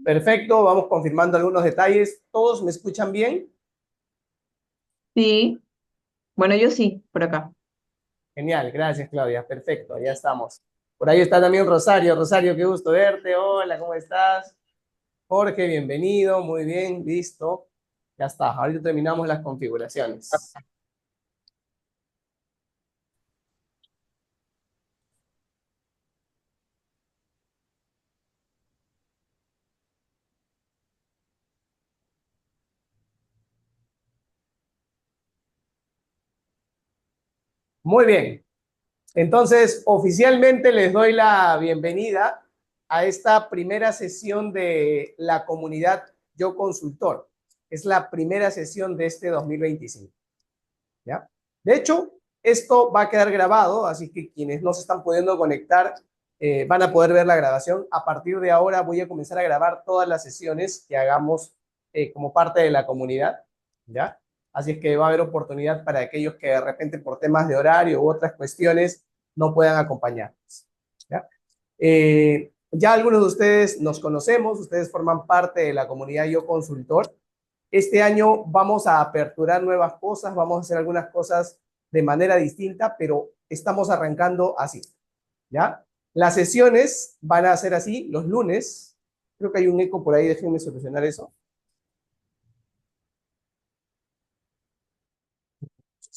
Perfecto, vamos confirmando algunos detalles. ¿Todos me escuchan bien? Sí, bueno, yo sí, por acá. Genial, gracias Claudia. Perfecto, ya estamos. Por ahí está también Rosario. Rosario, qué gusto verte. Hola, ¿cómo estás? Jorge, bienvenido. Muy bien, listo. Ya está, ahorita terminamos las configuraciones. Muy bien. Entonces, oficialmente les doy la bienvenida a esta primera sesión de la comunidad Yo Consultor. Es la primera sesión de este 2025. ¿Ya? De hecho, esto va a quedar grabado, así que quienes no se están pudiendo conectar van a poder ver la grabación. A partir de ahora voy a comenzar a grabar todas las sesiones que hagamos como parte de la comunidad, ¿ya? Así es que va a haber oportunidad para aquellos que de repente por temas de horario u otras cuestiones no puedan acompañarnos, ¿ya? Ya algunos de ustedes nos conocemos, ustedes forman parte de la comunidad Yo Consultor. Este año vamos a aperturar nuevas cosas, vamos a hacer algunas cosas de manera distinta, pero estamos arrancando así, ¿ya? Las sesiones van a ser así los lunes. Creo que hay un eco por ahí, déjenme solucionar eso.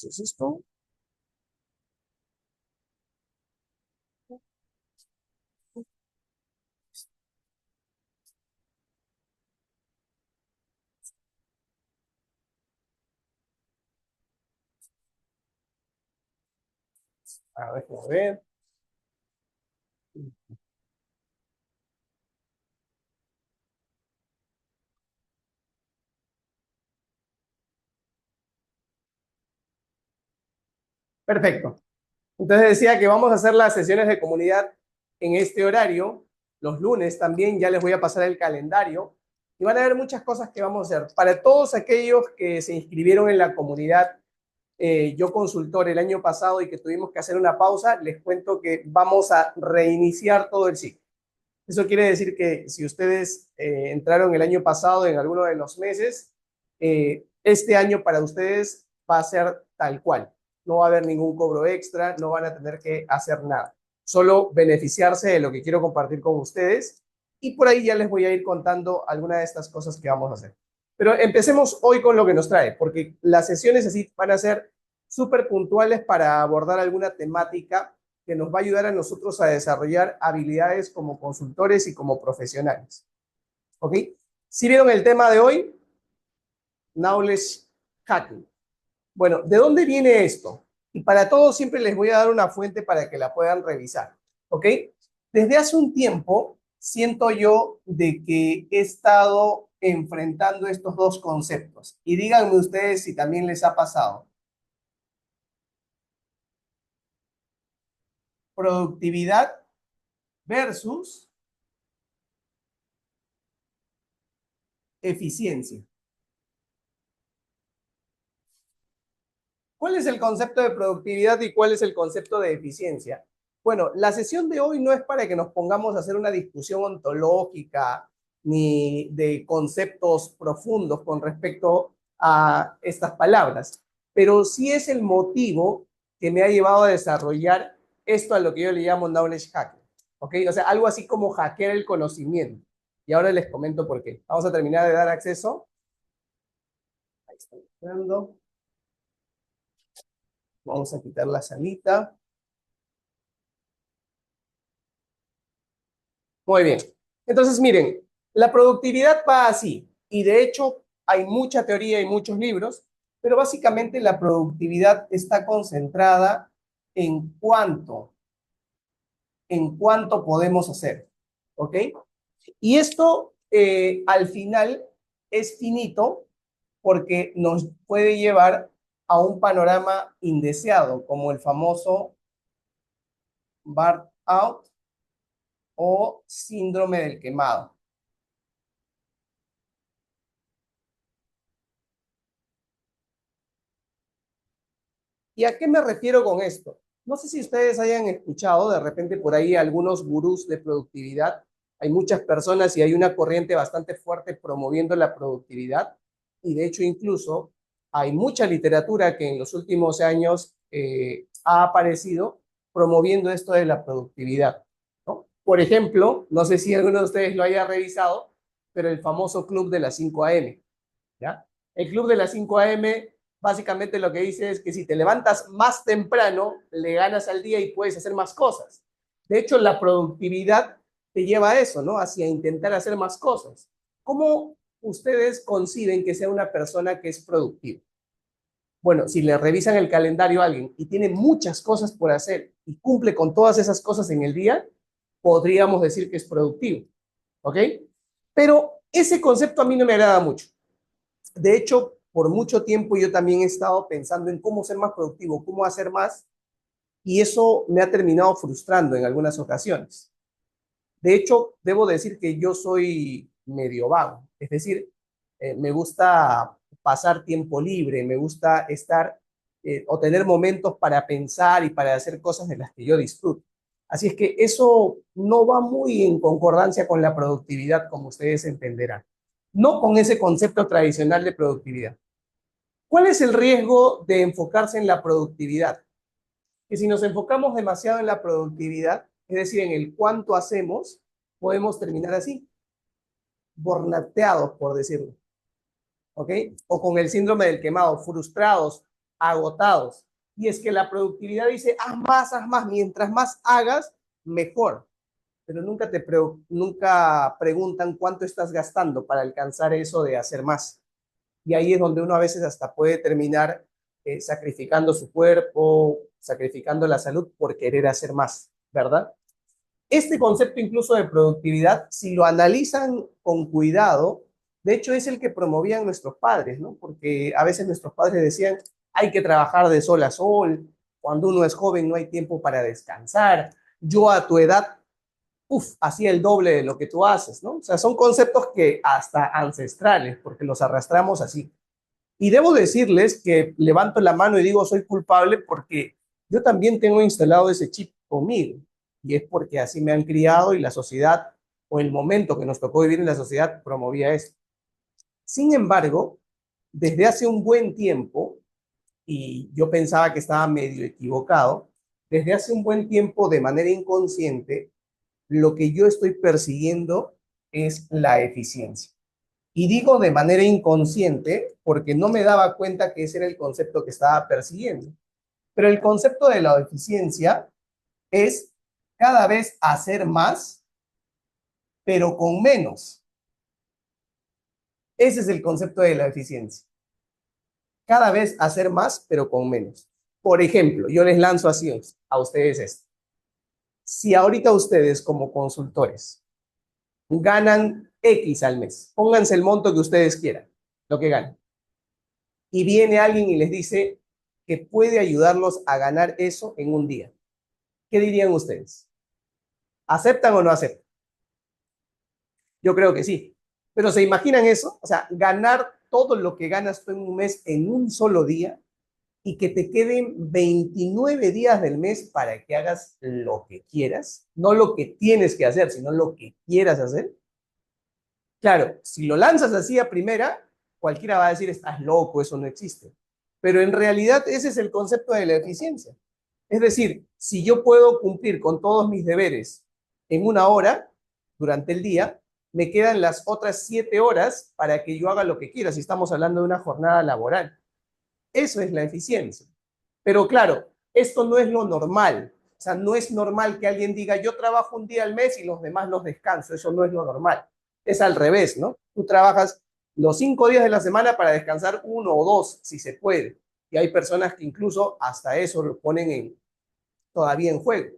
¿Qué es esto? A ver, déjenme ver. Perfecto. Entonces decía que vamos a hacer las sesiones de comunidad en este horario, los lunes también, ya les voy a pasar el calendario y van a ver muchas cosas que vamos a hacer. Para todos aquellos que se inscribieron en la comunidad Yo Consultor el año pasado y que tuvimos que hacer una pausa, les cuento que vamos a reiniciar todo el ciclo. Eso quiere decir que si ustedes entraron el año pasado en alguno de los meses, este año para ustedes va a ser tal cual. No va a haber ningún cobro extra, no van a tener que hacer nada. Solo beneficiarse de lo que quiero compartir con ustedes y por ahí ya les voy a ir contando algunas de estas cosas que vamos a hacer. Pero empecemos hoy con lo que nos trae, porque las sesiones así van a ser súper puntuales para abordar alguna temática que nos va a ayudar a nosotros a desarrollar habilidades como consultores y como profesionales. ¿Ok? Si vieron el tema de hoy, Knowledge Hacking. Bueno, ¿de dónde viene esto? Y para todos siempre les voy a dar una fuente para que la puedan revisar. ¿Ok? Desde hace un tiempo siento yo de que he estado enfrentando estos dos conceptos. Y díganme ustedes si también les ha pasado. Productividad versus eficiencia. ¿Cuál es el concepto de productividad y cuál es el concepto de eficiencia? Bueno, la sesión de hoy no es para que nos pongamos a hacer una discusión ontológica ni de conceptos profundos con respecto a estas palabras, pero sí es el motivo que me ha llevado a desarrollar esto a lo que yo le llamo knowledge hacking. ¿Ok? O sea, algo así como hackear el conocimiento. Y ahora les comento por qué. Vamos a terminar de dar acceso. Ahí está. Vamos a quitar la salita. Muy bien. Entonces, miren, la productividad va así, y de hecho hay mucha teoría y muchos libros, pero básicamente la productividad está concentrada en cuánto podemos hacer, ¿ok? Y esto al final es finito porque nos puede llevar a un panorama indeseado, como el famoso burnout o síndrome del quemado. ¿Y a qué me refiero con esto? No sé si ustedes hayan escuchado de repente por ahí algunos gurús de productividad. Hay muchas personas y hay una corriente bastante fuerte promoviendo la productividad. Y de hecho incluso hay mucha literatura que en los últimos años ha aparecido promoviendo esto de la productividad, ¿no? Por ejemplo, no sé si alguno de ustedes lo haya revisado, pero el famoso Club de las 5 a.m., ¿ya? El Club de las 5 a.m. básicamente lo que dice es que si te levantas más temprano, le ganas al día y puedes hacer más cosas. De hecho, la productividad te lleva a eso, ¿no? Hacia intentar hacer más cosas. ¿Cómo ustedes conciben que sea una persona que es productiva? Bueno, si le revisan el calendario a alguien y tiene muchas cosas por hacer y cumple con todas esas cosas en el día, podríamos decir que es productivo, ¿ok? Pero ese concepto a mí no me agrada mucho. De hecho, por mucho tiempo yo también he estado pensando en cómo ser más productivo, cómo hacer más, y eso me ha terminado frustrando en algunas ocasiones. De hecho, debo decir que yo soy medio vago, es decir, me gusta pasar tiempo libre, me gusta estar o tener momentos para pensar y para hacer cosas de las que yo disfruto. Así es que eso no va muy en concordancia con la productividad, como ustedes entenderán, no con ese concepto tradicional de productividad. ¿Cuál es el riesgo de enfocarse en la productividad? Que si nos enfocamos demasiado en la productividad, es decir, en el cuánto hacemos, podemos terminar así, bornateados, por decirlo, ¿ok? O con el síndrome del quemado, frustrados, agotados. Y es que la productividad dice, haz más, mientras más hagas, mejor. Pero nunca preguntan cuánto estás gastando para alcanzar eso de hacer más. Y ahí es donde uno a veces hasta puede terminar sacrificando su cuerpo, sacrificando la salud por querer hacer más, ¿verdad? Este concepto incluso de productividad, si lo analizan con cuidado, de hecho es el que promovían nuestros padres, ¿no? Porque a veces nuestros padres decían, hay que trabajar de sol a sol, cuando uno es joven no hay tiempo para descansar, yo a tu edad, hacía el doble de lo que tú haces, ¿no? O sea, son conceptos que hasta ancestrales, porque los arrastramos así. Y debo decirles que levanto la mano y digo soy culpable porque yo también tengo instalado ese chip conmigo. Y es porque así me han criado y la sociedad o el momento que nos tocó vivir en la sociedad promovía eso. Sin embargo, desde hace un buen tiempo, y yo pensaba que estaba medio equivocado, desde hace un buen tiempo de manera inconsciente, lo que yo estoy persiguiendo es la eficiencia. Y digo de manera inconsciente porque no me daba cuenta que ese era el concepto que estaba persiguiendo. Pero el concepto de la eficiencia es cada vez hacer más, pero con menos. Ese es el concepto de la eficiencia. Cada vez hacer más, pero con menos. Por ejemplo, yo les lanzo así a ustedes esto. Si ahorita ustedes como consultores ganan X al mes, pónganse el monto que ustedes quieran, lo que ganan, y viene alguien y les dice que puede ayudarlos a ganar eso en un día. ¿Qué dirían ustedes? ¿Aceptan o no aceptan? Yo creo que sí. Pero ¿se imaginan eso? O sea, ganar todo lo que ganas tú en un mes en un solo día y que te queden 29 días del mes para que hagas lo que quieras, no lo que tienes que hacer, sino lo que quieras hacer. Claro, si lo lanzas así a primera, cualquiera va a decir, estás loco, eso no existe. Pero en realidad ese es el concepto de la eficiencia. Es decir, si yo puedo cumplir con todos mis deberes en una hora durante el día, me quedan las otras 7 horas para que yo haga lo que quiera, si estamos hablando de una jornada laboral. Eso es la eficiencia. Pero claro, esto no es lo normal. O sea, no es normal que alguien diga, yo trabajo un día al mes y los demás los descanso. Eso no es lo normal. Es al revés, ¿no? Tú trabajas los 5 días de la semana para descansar uno o dos, si se puede. Y hay personas que incluso hasta eso lo ponen todavía en juego.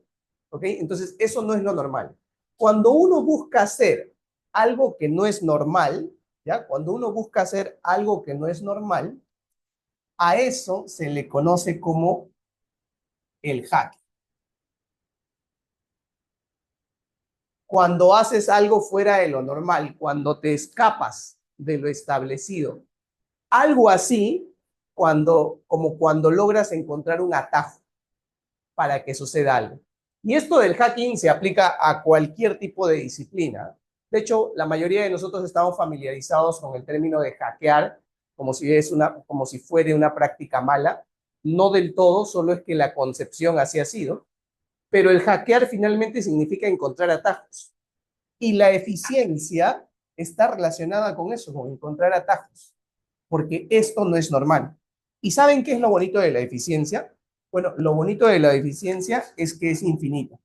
¿Ok? Entonces, eso no es lo normal. Cuando uno busca hacer algo que no es normal, ¿ya? Cuando uno busca hacer algo que no es normal, a eso se le conoce como el hack. Cuando haces algo fuera de lo normal, cuando te escapas de lo establecido. Algo así como cuando logras encontrar un atajo. para que suceda algo. Y esto del hacking se aplica a cualquier tipo de disciplina. De hecho, la mayoría de nosotros estamos familiarizados con el término de hackear, como si fuera una práctica mala. No del todo, solo es que la concepción así ha sido. Pero el hackear finalmente significa encontrar atajos. Y la eficiencia está relacionada con eso, con encontrar atajos, porque esto no es normal. ¿Y saben qué es lo bonito de la eficiencia? Bueno, lo bonito de la eficiencia es que es infinita.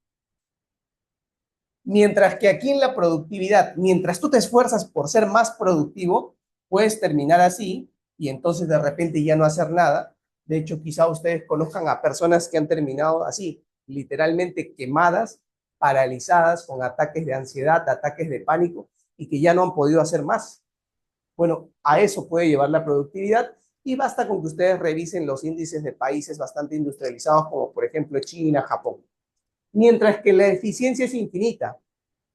Mientras que aquí en la productividad, mientras tú te esfuerzas por ser más productivo, puedes terminar así y entonces de repente ya no hacer nada. De hecho, quizá ustedes conozcan a personas que han terminado así, literalmente quemadas, paralizadas, con ataques de ansiedad, ataques de pánico y que ya no han podido hacer más. Bueno, a eso puede llevar la productividad y basta con que ustedes revisen los índices de países bastante industrializados como por ejemplo China, Japón. Mientras que la eficiencia es infinita.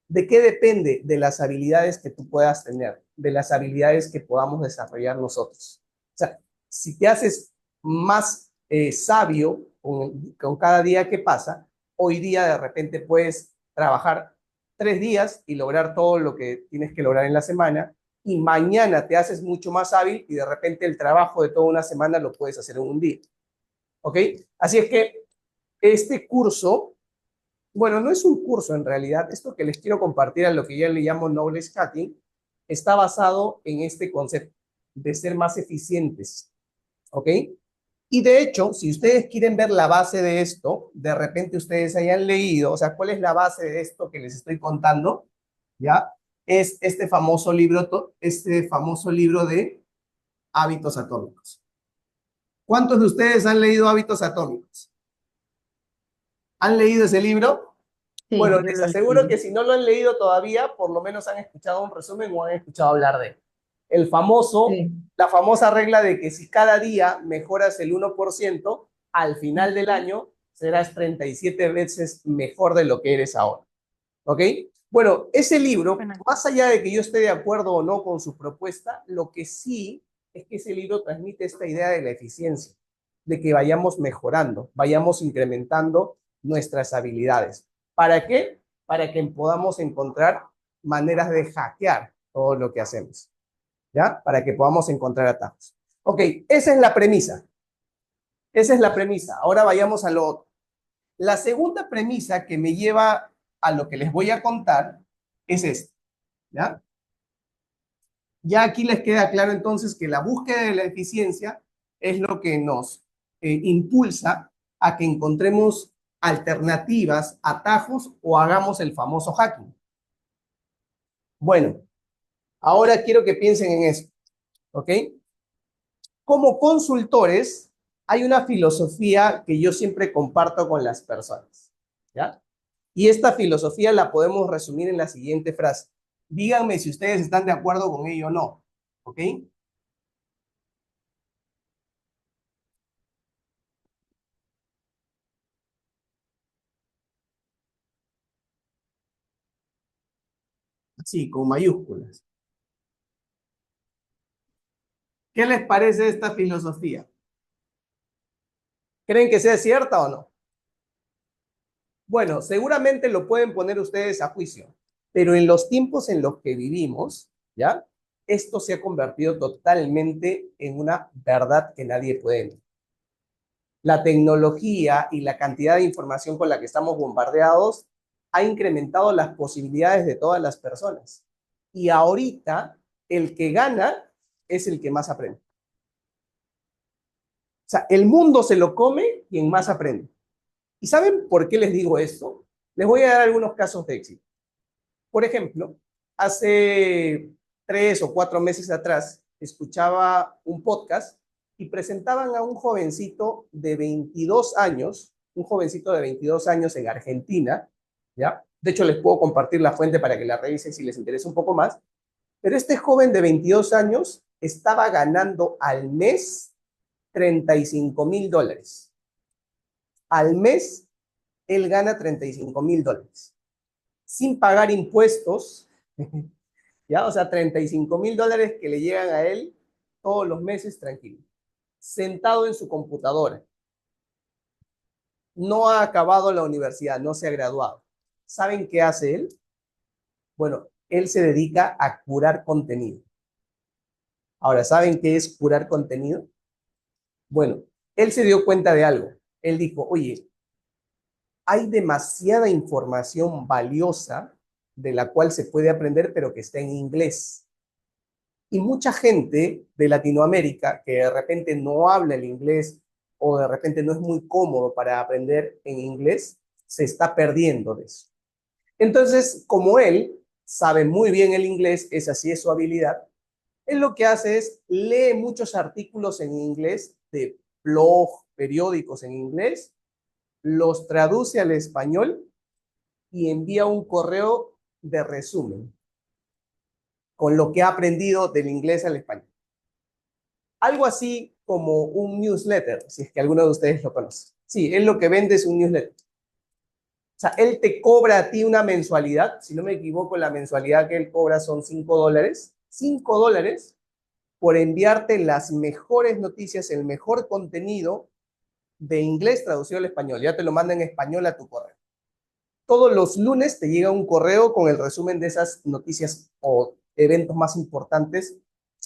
¿De qué depende? De las habilidades que tú puedas tener, de las habilidades que podamos desarrollar nosotros. O sea, si te haces más sabio con cada día que pasa, hoy día de repente puedes trabajar 3 días y lograr todo lo que tienes que lograr en la semana, y mañana te haces mucho más hábil y de repente el trabajo de toda una semana lo puedes hacer en un día. ¿Ok? Así es que este curso, bueno, no es un curso en realidad. Esto que les quiero compartir, a lo que ya le llamo knowledge hacking, está basado en este concepto de ser más eficientes, ¿ok? Y de hecho, si ustedes quieren ver la base de esto, de repente ustedes hayan leído, o sea, ¿cuál es la base de esto que les estoy contando? ¿Ya? Es este famoso libro de Hábitos Atómicos. ¿Cuántos de ustedes han leído Hábitos Atómicos? ¿Han leído ese libro? Sí, Bueno, yo les lo aseguro leí. que si no lo han leído todavía, por lo menos han escuchado un resumen o han escuchado hablar de él. El famoso, Sí. la famosa regla de que si cada día mejoras el 1%, al final del Ujú. año serás 37 veces mejor de lo que eres ahora. ¿Ok? Bueno, ese libro, Bueno, más allá de que yo esté de acuerdo o no con su propuesta, lo que sí es que ese libro transmite esta idea de la eficiencia, de que vayamos mejorando, vayamos incrementando nuestras habilidades. ¿Para qué? Para que podamos encontrar maneras de hackear todo lo que hacemos, ¿ya? Para que podamos encontrar atajos. Ok, esa es la premisa. Esa es la premisa. Ahora vayamos a lo otro. La segunda premisa que me lleva a lo que les voy a contar es esta, ¿ya? Ya aquí les queda claro entonces que la búsqueda de la eficiencia es lo que nos impulsa a que encontremos alternativas, atajos o hagamos el famoso hacking. Bueno, ahora quiero que piensen en esto, ¿ok? Como consultores, hay una filosofía que yo siempre comparto con las personas, ¿ya? Y esta filosofía la podemos resumir en la siguiente frase. Díganme si ustedes están de acuerdo con ello o no, ¿ok? Sí, con mayúsculas. ¿Qué les parece esta filosofía? ¿Creen que sea cierta o no? Bueno, seguramente lo pueden poner ustedes a juicio, pero en los tiempos en los que vivimos, ¿ya? Esto se ha convertido totalmente en una verdad que nadie puede negar. La tecnología y la cantidad de información con la que estamos bombardeados ha incrementado las posibilidades de todas las personas. Y ahorita el que gana es el que más aprende. O sea, el mundo se lo come quien más aprende. ¿Y saben por qué les digo esto? Les voy a dar algunos casos de éxito. Por ejemplo, hace 3 o 4 meses atrás escuchaba un podcast y presentaban a un jovencito de 22 años, un jovencito de 22 años en Argentina, ¿ya? De hecho, les puedo compartir la fuente para que la revisen si les interesa un poco más. Pero este joven de 22 años estaba ganando al mes $35,000. Al mes, él gana $35,000 sin pagar impuestos, ¿ya? O sea, $35,000 que le llegan a él todos los meses tranquilo, sentado en su computadora. no ha acabado la universidad, no se ha graduado. ¿Saben qué hace él? Bueno, él se dedica a curar contenido. Ahora, ¿saben qué es curar contenido? Bueno, él se dio cuenta de algo. Él dijo, oye, hay demasiada información valiosa de la cual se puede aprender, pero que está en inglés. Y mucha gente de Latinoamérica que de repente no habla el inglés o de repente no es muy cómodo para aprender en inglés, se está perdiendo de eso. Entonces, como él sabe muy bien el inglés, esa sí es su habilidad, él lo que hace es lee muchos artículos en inglés de blog, periódicos en inglés, los traduce al español y envía un correo de resumen con lo que ha aprendido del inglés al español. Algo así como un newsletter, si es que alguno de ustedes lo conoce. Sí, él lo que vende es un newsletter. O sea, él te cobra a ti una mensualidad, si no me equivoco, la mensualidad que él cobra son $5, $5 por enviarte las mejores noticias, el mejor contenido de inglés traducido al español. Ya te lo manda en español a tu correo. Todos los lunes te llega un correo con el resumen de esas noticias o eventos más importantes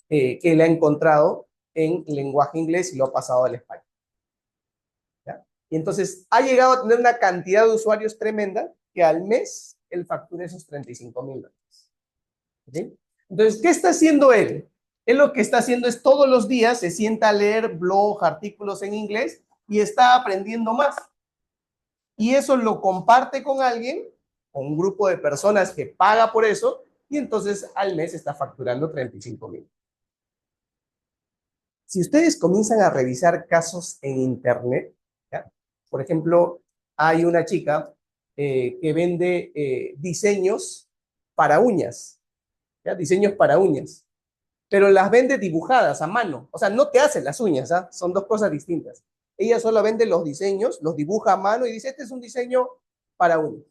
que él ha encontrado en lenguaje inglés y lo ha pasado al español. ¿Ya? Y entonces ha llegado a tener una cantidad de usuarios tremenda que al mes él factura esos $35,000. ¿Okay? Entonces, ¿qué está haciendo él? Él lo que está haciendo es todos los días se sienta a leer blogs, artículos en inglés y está aprendiendo más. Y eso lo comparte con alguien, con un grupo de personas que paga por eso, y entonces al mes está facturando 35,000. Si ustedes comienzan a revisar casos en Internet, ¿ya? Por ejemplo, hay una chica que vende diseños para uñas, ¿ya? Diseños para uñas, pero las vende dibujadas a mano, o sea, no te hace las uñas, ¿ah? Son dos cosas distintas. Ella solo vende los diseños, los dibuja a mano y dice, este es un diseño para uñas.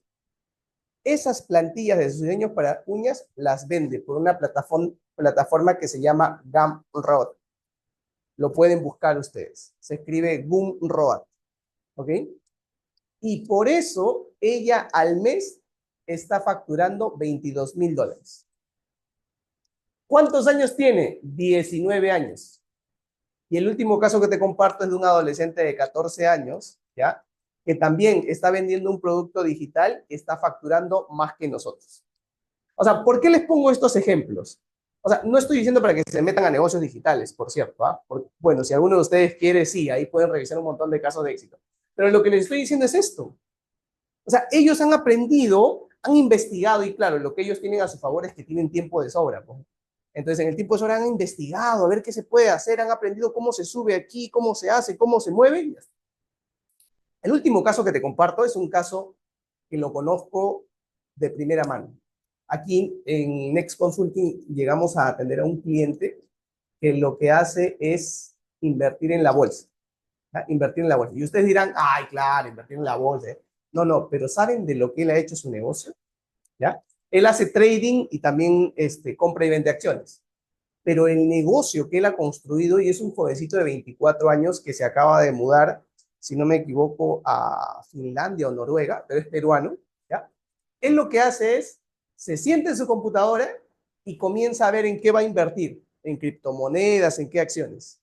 Esas plantillas de diseños para uñas las vende por una plataforma que se llama Gumroad. Lo pueden buscar ustedes. Se escribe Gumroad. ¿Ok? Y por eso ella al mes está facturando $22,000. ¿Cuántos años tiene? 19 años. Y el último caso que te comparto es de un adolescente de 14 años, ¿ya? Que también está vendiendo un producto digital y está facturando más que nosotros. O sea, ¿por qué les pongo estos ejemplos? O sea, no estoy diciendo para que se metan a negocios digitales, por cierto, ¿ah? Porque, bueno, si alguno de ustedes quiere, sí, ahí pueden revisar un montón de casos de éxito. Pero lo que les estoy diciendo es esto. O sea, ellos han aprendido, han investigado y claro, lo que ellos tienen a su favor es que tienen tiempo de sobra, pues. Entonces, en el tiempo de sobra han investigado a ver qué se puede hacer, han aprendido cómo se sube aquí, cómo se hace, cómo se mueve. El último caso que te comparto es un caso que lo conozco de primera mano. Aquí en Next Consulting llegamos a atender a un cliente que lo que hace es invertir en la bolsa. ¿Ya? Invertir en la bolsa. Y ustedes dirán, ay, claro, invertir en la bolsa. No, no, pero ¿saben de lo que él ha hecho su negocio? ¿Ya? Él hace trading y también compra y vende acciones. Pero el negocio que él ha construido, y es un jovencito de 24 años que se acaba de mudar, si no me equivoco, a Finlandia o Noruega, pero es peruano, ¿ya? Él lo que hace es, se sienta en su computadora y comienza a ver en qué va a invertir, en criptomonedas, en qué acciones,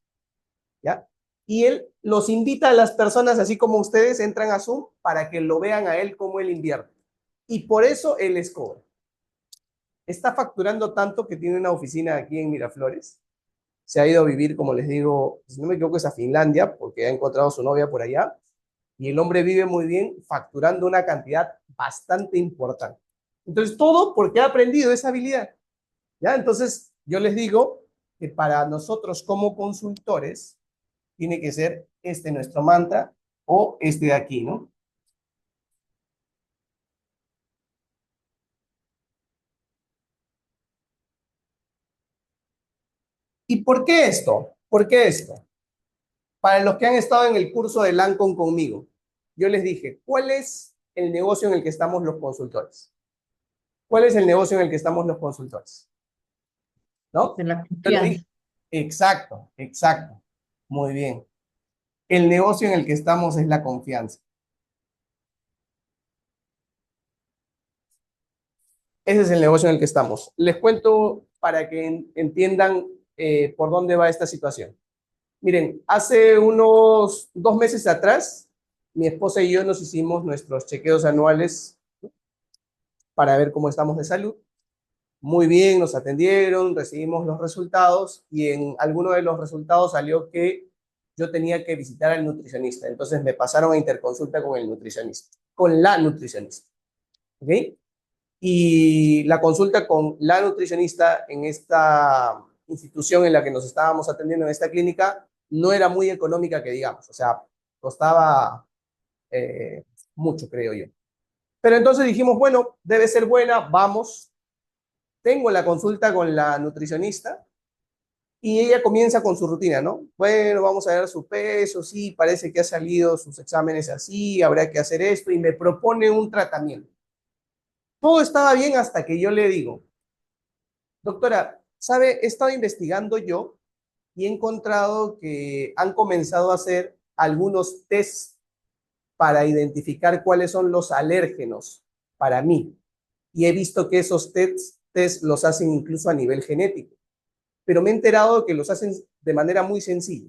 ¿ya? Y él los invita a las personas, así como ustedes entran a Zoom, para que lo vean a él cómo él invierte. Y por eso él les cobra. Está facturando tanto que tiene una oficina aquí en Miraflores. Se ha ido a vivir, como les digo, si no me equivoco, es a Finlandia, porque ha encontrado a su novia por allá. Y el hombre vive muy bien, facturando una cantidad bastante importante. Entonces, todo porque ha aprendido esa habilidad. ¿Ya? Entonces, yo les digo que para nosotros como consultores, tiene que ser este nuestro mantra o este de aquí, ¿no? ¿Y por qué esto? ¿Por qué esto? Para los que han estado en el curso de Lancon conmigo, yo les dije, ¿cuál es el negocio en el que estamos los consultores? ¿Cuál es el negocio en el que estamos los consultores? ¿No? De la Yo les confianza. dije, exacto, exacto. Muy bien. El negocio en el que estamos es la confianza. Ese es el negocio en el que estamos. Les cuento para que entiendan por dónde va esta situación. Miren, hace unos 2 meses atrás, mi esposa y yo nos hicimos nuestros chequeos anuales para ver cómo estamos de salud. Muy bien, nos atendieron, recibimos los resultados y en alguno de los resultados salió que yo tenía que visitar al nutricionista. Entonces me pasaron a interconsulta con el nutricionista, con la nutricionista. ¿Ok? Y la consulta con la nutricionista en esta institución en la que nos estábamos atendiendo, en esta clínica, no era muy económica, que digamos. O sea, costaba eh, mucho, creo yo. Pero entonces dijimos, bueno, debe ser buena, vamos. Tengo la consulta con la nutricionista y ella comienza con su rutina, ¿no? Bueno, vamos a ver su peso, sí, parece que ha salido sus exámenes así, habrá que hacer esto y me propone un tratamiento. Todo estaba bien hasta que yo le digo, doctora, ¿sabe? He estado investigando yo y he encontrado que han comenzado a hacer algunos tests para identificar cuáles son los alérgenos para mí. Y he visto que esos tests los hacen incluso a nivel genético. Pero me he enterado que los hacen de manera muy sencilla.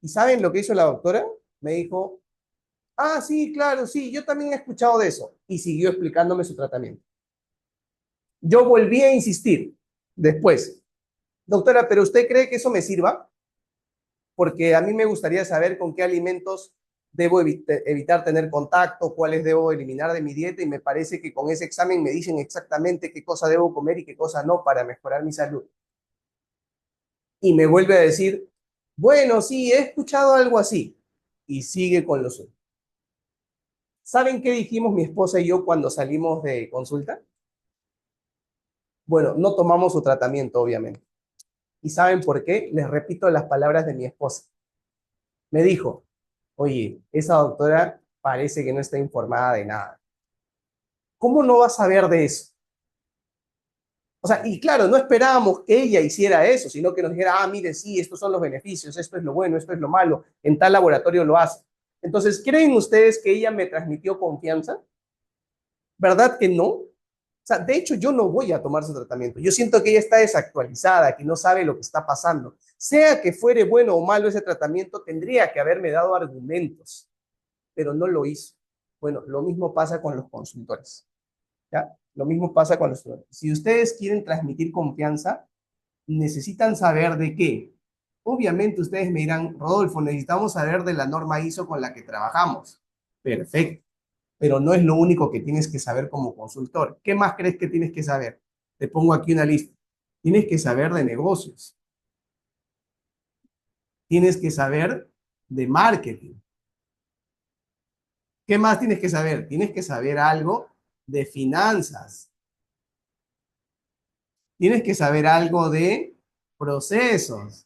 ¿Y saben lo que hizo la doctora? Me dijo, ah, sí, claro, sí, yo también he escuchado de eso. Y siguió explicándome su tratamiento. Yo volví a insistir después, doctora, ¿pero usted cree que eso me sirva? Porque a mí me gustaría saber con qué alimentos debo evitar tener contacto, cuáles debo eliminar de mi dieta y me parece que con ese examen me dicen exactamente qué cosa debo comer y qué cosa no para mejorar mi salud. Y me vuelve a decir, bueno, sí, he escuchado algo así. Y sigue con lo suyo. ¿Saben qué dijimos mi esposa y yo cuando salimos de consulta? Bueno, no tomamos su tratamiento, obviamente. ¿Y saben por qué? Les repito las palabras de mi esposa. Me dijo, oye, esa doctora parece que no está informada de nada. ¿Cómo no va a saber de eso? O sea, y claro, no esperábamos que ella hiciera eso, sino que nos dijera, ah, mire, sí, estos son los beneficios, esto es lo bueno, esto es lo malo, en tal laboratorio lo hace. Entonces, ¿creen ustedes que ella me transmitió confianza? ¿Verdad que no? O sea, de hecho, yo no voy a tomar su tratamiento. Yo siento que ella está desactualizada, que no sabe lo que está pasando. Sea que fuere bueno o malo ese tratamiento, tendría que haberme dado argumentos, pero no lo hizo. Bueno, lo mismo pasa con los consultores. ¿Ya? Lo mismo pasa con los estudiantes. Si ustedes quieren transmitir confianza, necesitan saber de qué. Obviamente ustedes me dirán, Rodolfo, necesitamos saber de la norma ISO con la que trabajamos. Perfecto, pero no es lo único que tienes que saber como consultor. ¿Qué más crees que tienes que saber? Te pongo aquí una lista. Tienes que saber de negocios, tienes que saber de marketing. ¿Qué más tienes que saber? Tienes que saber algo de finanzas, tienes que saber algo de procesos,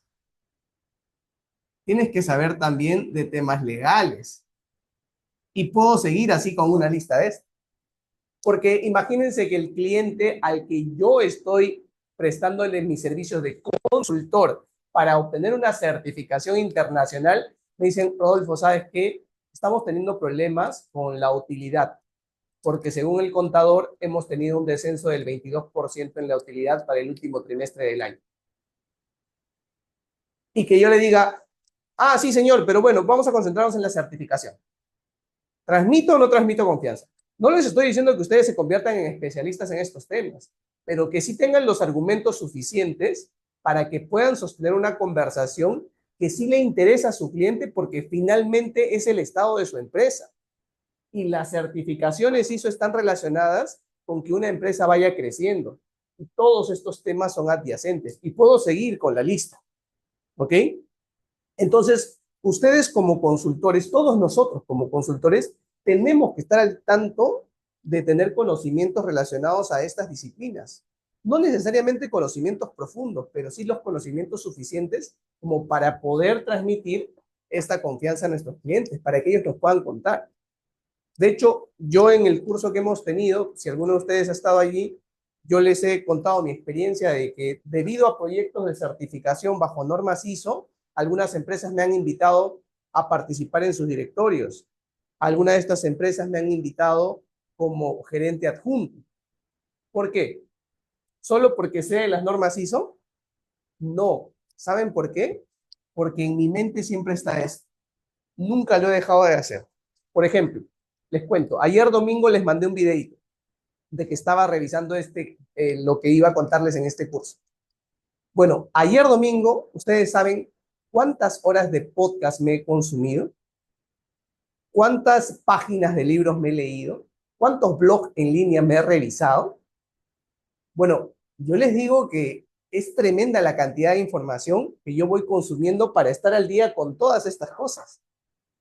tienes que saber también de temas legales. Y puedo seguir así con una lista de estas. Porque imagínense que el cliente al que yo estoy prestándole mis servicios de consultor para obtener una certificación internacional, me dicen, Rodolfo, ¿sabes qué? Estamos teniendo problemas con la utilidad, porque según el contador hemos tenido un descenso del 22% en la utilidad para el último trimestre del año. Y que yo le diga, ah, sí, señor, pero bueno, vamos a concentrarnos en la certificación. ¿Transmito o no transmito confianza? No les estoy diciendo que ustedes se conviertan en especialistas en estos temas, pero que sí tengan los argumentos suficientes para que puedan sostener una conversación que sí le interesa a su cliente porque finalmente es el estado de su empresa. Y las certificaciones ISO están relacionadas con que una empresa vaya creciendo. Y todos estos temas son adyacentes. Y puedo seguir con la lista. ¿Ok? Entonces, ustedes como consultores, todos nosotros como consultores, tenemos que estar al tanto de tener conocimientos relacionados a estas disciplinas. No necesariamente conocimientos profundos, pero sí los conocimientos suficientes como para poder transmitir esta confianza a nuestros clientes, para que ellos nos puedan contar. De hecho, yo en el curso que hemos tenido, si alguno de ustedes ha estado allí, yo les he contado mi experiencia de que debido a proyectos de certificación bajo normas ISO, algunas empresas me han invitado a participar en sus directorios. Algunas de estas empresas me han invitado como gerente adjunto. ¿Por qué? ¿Solo porque sé de las normas ISO? No. ¿Saben por qué? Porque en mi mente siempre está esto. Nunca lo he dejado de hacer. Por ejemplo, les cuento, ayer domingo les mandé un videito de que estaba revisando lo que iba a contarles en este curso. Bueno, ayer domingo, ustedes saben cuántas horas de podcast me he consumido, cuántas páginas de libros me he leído, cuántos blogs en línea me he revisado. Bueno, yo les digo que es tremenda la cantidad de información que yo voy consumiendo para estar al día con todas estas cosas.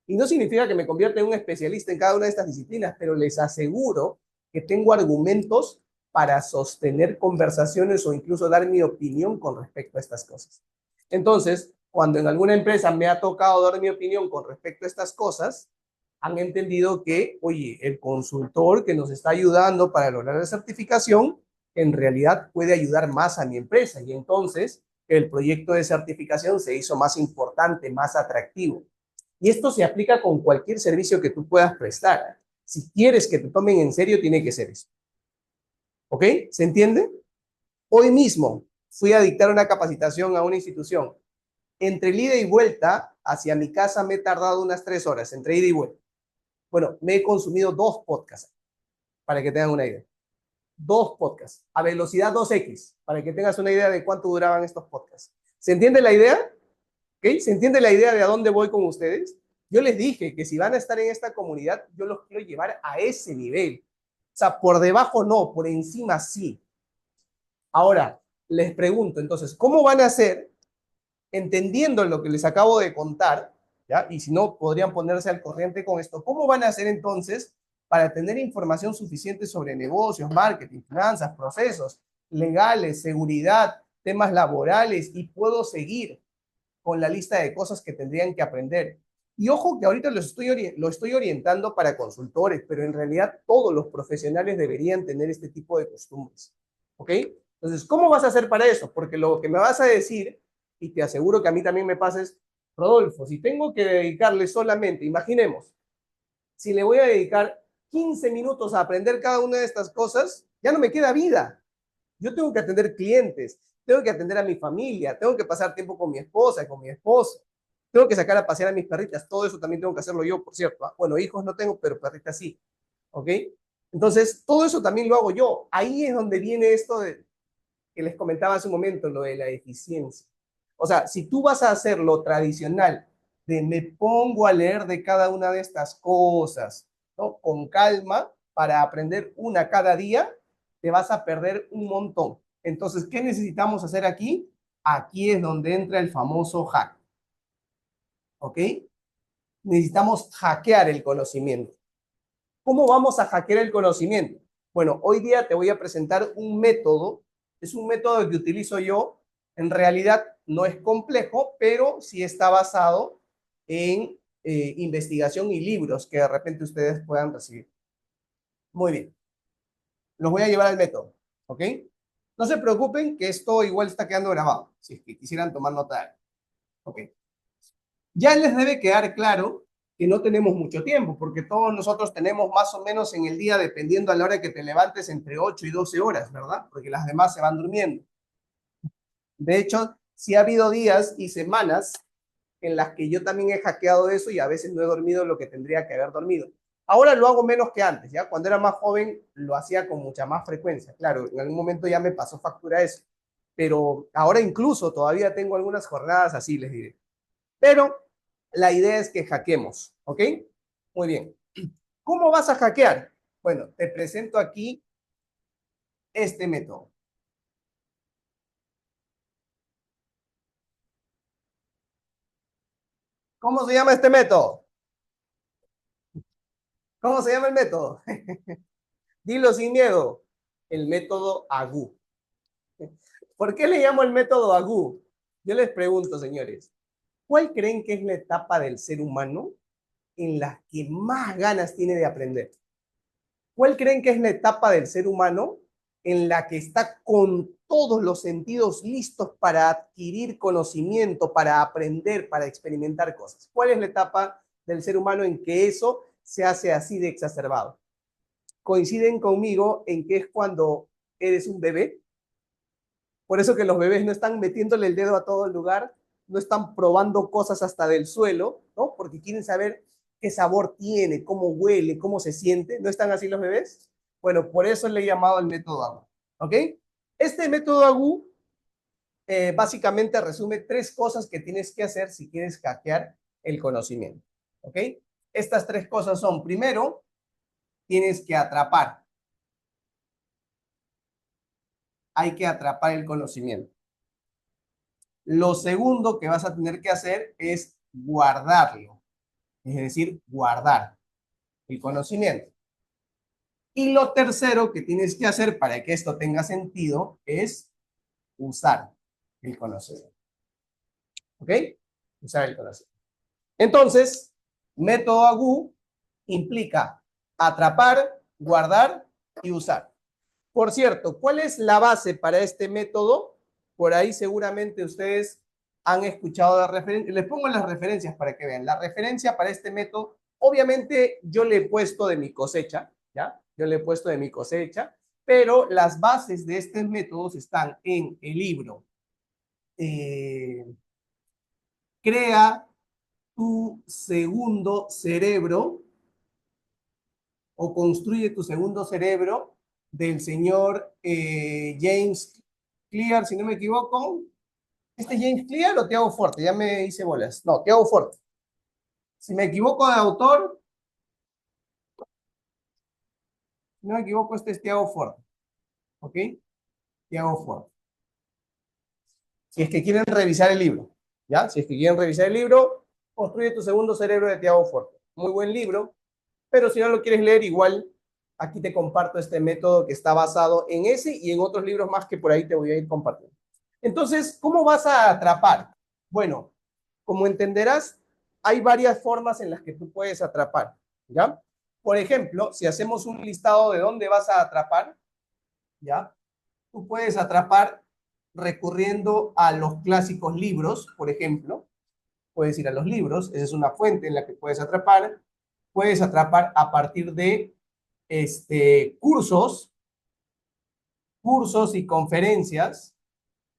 Y no significa que me convierta en un especialista en cada una de estas disciplinas, pero les aseguro que tengo argumentos para sostener conversaciones o incluso dar mi opinión con respecto a estas cosas. Entonces, cuando en alguna empresa me ha tocado dar mi opinión con respecto a estas cosas, han entendido que, oye, el consultor que nos está ayudando para lograr la certificación, en realidad puede ayudar más a mi empresa. Y entonces el proyecto de certificación se hizo más importante, más atractivo. Y esto se aplica con cualquier servicio que tú puedas prestar. Si quieres que te tomen en serio, tiene que ser eso. ¿Ok? ¿Se entiende? Hoy mismo fui a dictar una capacitación a una institución. Entre ida y vuelta, hacia mi casa me he tardado unas 3 horas, entre ida y vuelta. Bueno, me he consumido 2 podcasts, para que tengan una idea. 2 podcasts, a velocidad 2x, para que tengas una idea de cuánto duraban estos podcasts. ¿Se entiende la idea? ¿Okay? ¿Se entiende la idea de a dónde voy con ustedes? Yo les dije que si van a estar en esta comunidad, yo los quiero llevar a ese nivel. O sea, por debajo no, por encima sí. Ahora, les pregunto, entonces, ¿cómo van a hacer, entendiendo lo que les acabo de contar, ¿ya? Y si no, podrían ponerse al corriente con esto, ¿cómo van a hacer entonces para tener información suficiente sobre negocios, marketing, finanzas, procesos legales, seguridad, temas laborales y puedo seguir con la lista de cosas que tendrían que aprender? Y ojo que ahorita lo estoy orientando para consultores, pero en realidad todos los profesionales deberían tener este tipo de costumbres. ¿Ok? Entonces, ¿cómo vas a hacer para eso? Porque lo que me vas a decir, y te aseguro que a mí también me pasa, es, Rodolfo, si tengo que dedicarle solamente, imaginemos, si le voy a dedicar 15 minutos a aprender cada una de estas cosas, ya no me queda vida. Yo tengo que atender clientes, tengo que atender a mi familia, tengo que pasar tiempo con mi esposa, con mi esposo, tengo que sacar a pasear a mis perritas, todo eso también tengo que hacerlo yo, por cierto. Bueno, hijos no tengo, pero perritas sí, ¿ok? Entonces, todo eso también lo hago yo. Ahí es donde viene esto que les comentaba hace un momento, lo de la eficiencia. O sea, si tú vas a hacer lo tradicional, de me pongo a leer de cada una de estas cosas, ¿no? Con calma, para aprender una cada día, te vas a perder un montón. Entonces, ¿qué necesitamos hacer aquí? Aquí es donde entra el famoso hack, ¿ok? Necesitamos hackear el conocimiento. ¿Cómo vamos a hackear el conocimiento? Bueno, hoy día te voy a presentar un método. Es un método que utilizo yo. En realidad no es complejo, pero sí está basado en investigación y libros que de repente ustedes puedan recibir. Muy bien. Los voy a llevar al método. ¿Ok? No se preocupen que esto igual está quedando grabado. Si es que quisieran tomar nota de algo. ¿Ok? Ya les debe quedar claro que no tenemos mucho tiempo, porque todos nosotros tenemos más o menos en el día, dependiendo a la hora que te levantes, entre 8 y 12 horas, ¿verdad? Porque las demás se van durmiendo. De hecho, sí ha habido días y semanas en las que yo también he hackeado eso y a veces no he dormido lo que tendría que haber dormido. Ahora lo hago menos que antes, ¿ya? Cuando era más joven lo hacía con mucha más frecuencia. Claro, en algún momento ya me pasó factura eso, pero ahora incluso todavía tengo algunas jornadas así, les diré. Pero la idea es que hackeemos, ¿ok? Muy bien. ¿Cómo vas a hackear? Bueno, te presento aquí este método. ¿Cómo se llama este método? ¿Cómo se llama el método? Dilo sin miedo. El método AGU. ¿Por qué le llamo el método AGU? Yo les pregunto, señores, ¿cuál creen que es la etapa del ser humano en la que más ganas tiene de aprender? ¿Cuál creen que es la etapa del ser humano en la que está con todos los sentidos listos para adquirir conocimiento, para aprender, para experimentar cosas? ¿Cuál es la etapa del ser humano en que eso se hace así de exacerbado? Coinciden conmigo en que es cuando eres un bebé. Por eso que los bebés no están metiéndole el dedo a todo el lugar, no están probando cosas hasta del suelo, ¿no? Porque quieren saber qué sabor tiene, cómo huele, cómo se siente. ¿No están así los bebés? Bueno, por eso le he llamado el método AGU. ¿Ok? Este método AGU básicamente resume 3 cosas que tienes que hacer si quieres hackear el conocimiento. ¿Ok? Estas 3 cosas son, primero, tienes que atrapar. Hay que atrapar el conocimiento. Lo segundo que vas a tener que hacer es guardarlo, es decir, guardar el conocimiento. Y lo tercero que tienes que hacer para que esto tenga sentido es usar el conocimiento. ¿Ok? Usar el conocimiento. Entonces, método AGU implica atrapar, guardar y usar. Por cierto, ¿cuál es la base para este método? Por ahí seguramente ustedes han escuchado la referencia. Les pongo las referencias para que vean. La referencia para este método, obviamente yo le he puesto de mi cosecha, ¿ya? Yo le he puesto de mi cosecha, pero las bases de estos métodos están en el libro. Crea tu segundo cerebro o construye tu segundo cerebro del señor James Clear, si no me equivoco. ¿Este es James Clear o Tiago Forte? Ya me hice bolas. No, Tiago Forte. Si me equivoco de autor, si no me equivoco, este es Tiago Forte. ¿Ok? Tiago Forte. Si es que quieren revisar el libro, ¿ya? Si es que quieren revisar el libro, Construye tu segundo cerebro de Tiago Forte. Muy buen libro, pero si no lo quieres leer, igual aquí te comparto este método que está basado en ese y en otros libros más que por ahí te voy a ir compartiendo. Entonces, ¿cómo vas a atrapar? Bueno, como entenderás, hay varias formas en las que tú puedes atrapar, ¿ya? Por ejemplo, si hacemos un listado de dónde vas a atrapar, ¿ya? Tú puedes atrapar recurriendo a los clásicos libros, por ejemplo. Puedes ir a los libros, esa es una fuente en la que puedes atrapar. Puedes atrapar a partir de cursos, cursos y conferencias,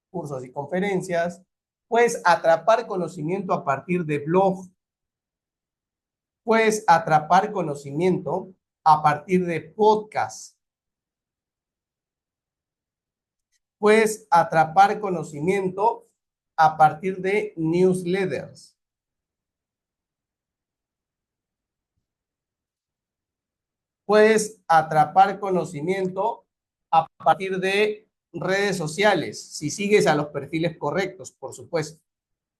cursos y conferencias. Puedes atrapar conocimiento a partir de blog. Puedes atrapar conocimiento a partir de podcast. Puedes atrapar conocimiento a partir de newsletters. Puedes atrapar conocimiento a partir de redes sociales, si sigues a los perfiles correctos, por supuesto.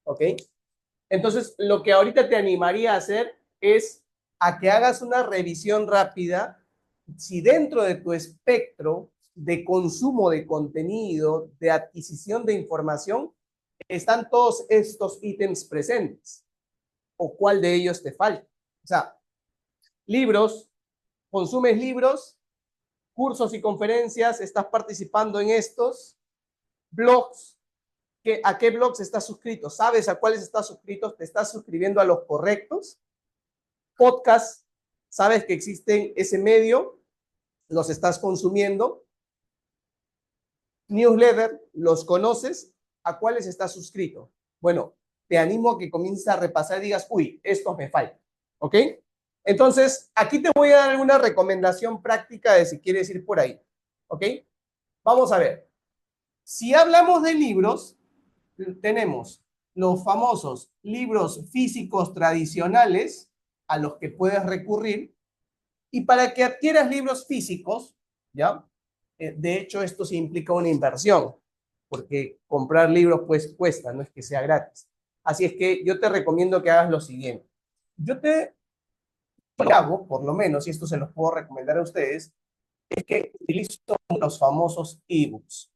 ¿Ok? Entonces, lo que ahorita te animaría a hacer es a que hagas una revisión rápida si dentro de tu espectro de consumo de contenido, de adquisición de información, están todos estos ítems presentes o cuál de ellos te falta. O sea, libros, consumes libros, cursos y conferencias, estás participando en estos, blogs, ¿a qué blogs estás suscrito? ¿Sabes a cuáles estás suscrito? ¿Te estás suscribiendo a los correctos? Podcast, ¿sabes que existen ese medio? ¿Los estás consumiendo? Newsletter, ¿los conoces? ¿A cuáles estás suscrito? Bueno, te animo a que comiences a repasar y digas, uy, estos me faltan, ¿ok? Entonces, aquí te voy a dar alguna recomendación práctica de si quieres ir por ahí, ¿ok? Vamos a ver. Si hablamos de libros, tenemos los famosos libros físicos tradicionales a los que puedes recurrir. Y para que adquieras libros físicos, ¿ya? De hecho, esto sí implica una inversión, porque comprar libros pues cuesta, no es que sea gratis. Así es que yo te recomiendo que hagas lo siguiente. Yo te hago, por lo menos, y esto se los puedo recomendar a ustedes, es que utilizo los famosos ebooks.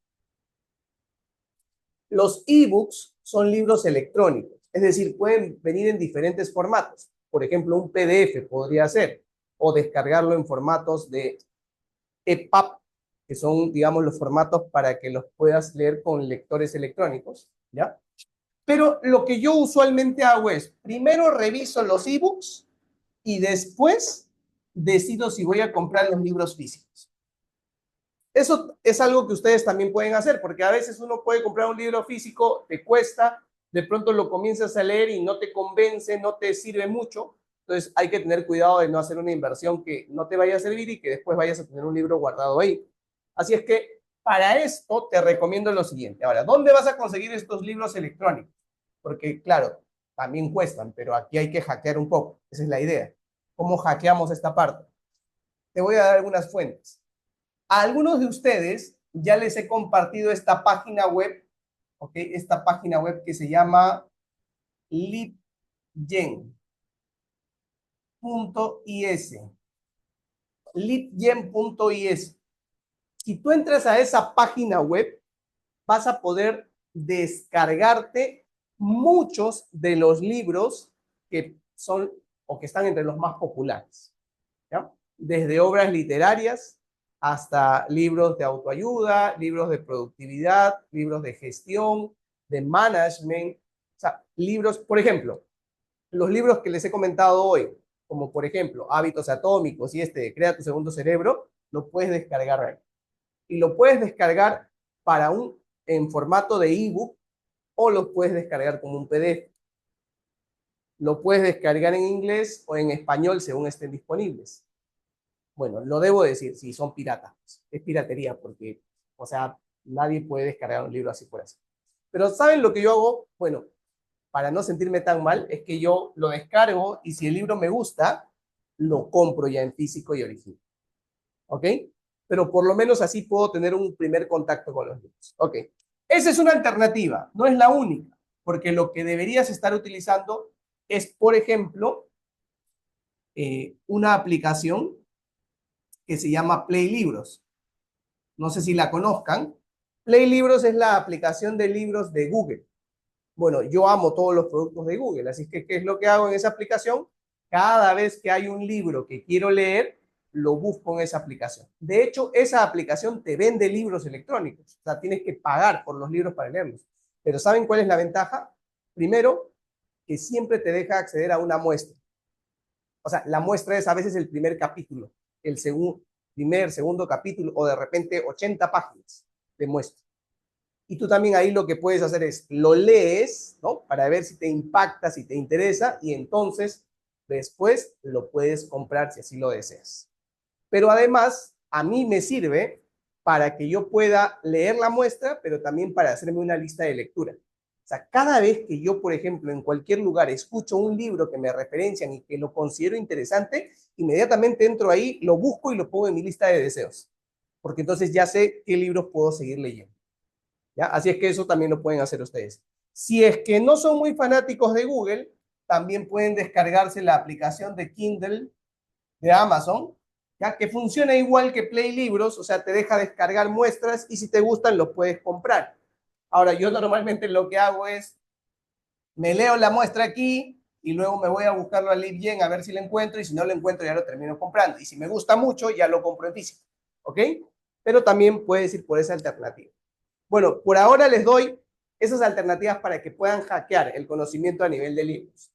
Los ebooks son libros electrónicos, es decir, pueden venir en diferentes formatos. Por ejemplo, un PDF podría ser, o descargarlo en formatos de EPUB, que son, digamos, los formatos para que los puedas leer con lectores electrónicos, ¿ya? Pero lo que yo usualmente hago es, primero reviso los ebooks y después decido si voy a comprar los libros físicos. Eso es algo que ustedes también pueden hacer, porque a veces uno puede comprar un libro físico, te cuesta, de pronto lo comienzas a leer y no te convence, no te sirve mucho. Entonces hay que tener cuidado de no hacer una inversión que no te vaya a servir y que después vayas a tener un libro guardado ahí. Así es que para esto te recomiendo lo siguiente. Ahora, ¿dónde vas a conseguir estos libros electrónicos? Porque, claro, también cuestan, pero aquí hay que hackear un poco. Esa es la idea. ¿Cómo hackeamos esta parte? Te voy a dar algunas fuentes. A algunos de ustedes ya les he compartido esta página web, ¿ok? Esta página web que se llama libgen.is. libgen.is. Si tú entras a esa página web, vas a poder descargarte muchos de los libros que son o que están entre los más populares, ¿ya? Desde obras literarias hasta libros de autoayuda, libros de productividad, libros de gestión, de management, o sea, libros, por ejemplo, los libros que les he comentado hoy, como por ejemplo Hábitos Atómicos y este de Crea tu Segundo Cerebro, lo puedes descargar ahí. Y lo puedes descargar para en formato de ebook o lo puedes descargar como un PDF. Lo puedes descargar en inglés o en español según estén disponibles. Bueno, lo debo decir, si son piratas, es piratería porque, o sea, nadie puede descargar un libro así por así. Pero ¿saben lo que yo hago? Bueno, para no sentirme tan mal, es que yo lo descargo y si el libro me gusta, lo compro ya en físico y original. ¿Ok? Pero por lo menos así puedo tener un primer contacto con los libros. ¿Ok? Esa es una alternativa, no es la única, porque lo que deberías estar utilizando es, por ejemplo, una aplicación que se llama Play Libros. No sé si la conozcan. Play Libros es la aplicación de libros de Google. Bueno, yo amo todos los productos de Google, así que ¿qué es lo que hago en esa aplicación? Cada vez que hay un libro que quiero leer, lo busco en esa aplicación. De hecho, esa aplicación te vende libros electrónicos, o sea, tienes que pagar por los libros para leerlos. Pero ¿saben cuál es la ventaja? Primero, que siempre te deja acceder a una muestra. O sea, la muestra es a veces el primer capítulo, el segundo capítulo o de repente 80 páginas de muestra. Y tú también ahí lo que puedes hacer es, lo lees, ¿no? Para ver si te impacta, si te interesa, y entonces después lo puedes comprar si así lo deseas. Pero además, a mí me sirve para que yo pueda leer la muestra, pero también para hacerme una lista de lectura. O sea, cada vez que yo, por ejemplo, en cualquier lugar escucho un libro que me referencian y que lo considero interesante, inmediatamente entro ahí, lo busco y lo pongo en mi lista de deseos. Porque entonces ya sé qué libros puedo seguir leyendo. ¿Ya? Así es que eso también lo pueden hacer ustedes. Si es que no son muy fanáticos de Google, también pueden descargarse la aplicación de Kindle de Amazon, ¿ya? Que funciona igual que Play Libros, o sea, te deja descargar muestras y si te gustan lo puedes comprar. Ahora, yo normalmente lo que hago es, me leo la muestra aquí y luego me voy a buscarlo a LibGen a ver si lo encuentro y si no lo encuentro ya lo termino comprando. Y si me gusta mucho, ya lo compro en físico, ¿ok? Pero también puedes ir por esa alternativa. Bueno, por ahora les doy esas alternativas para que puedan hackear el conocimiento a nivel de libros.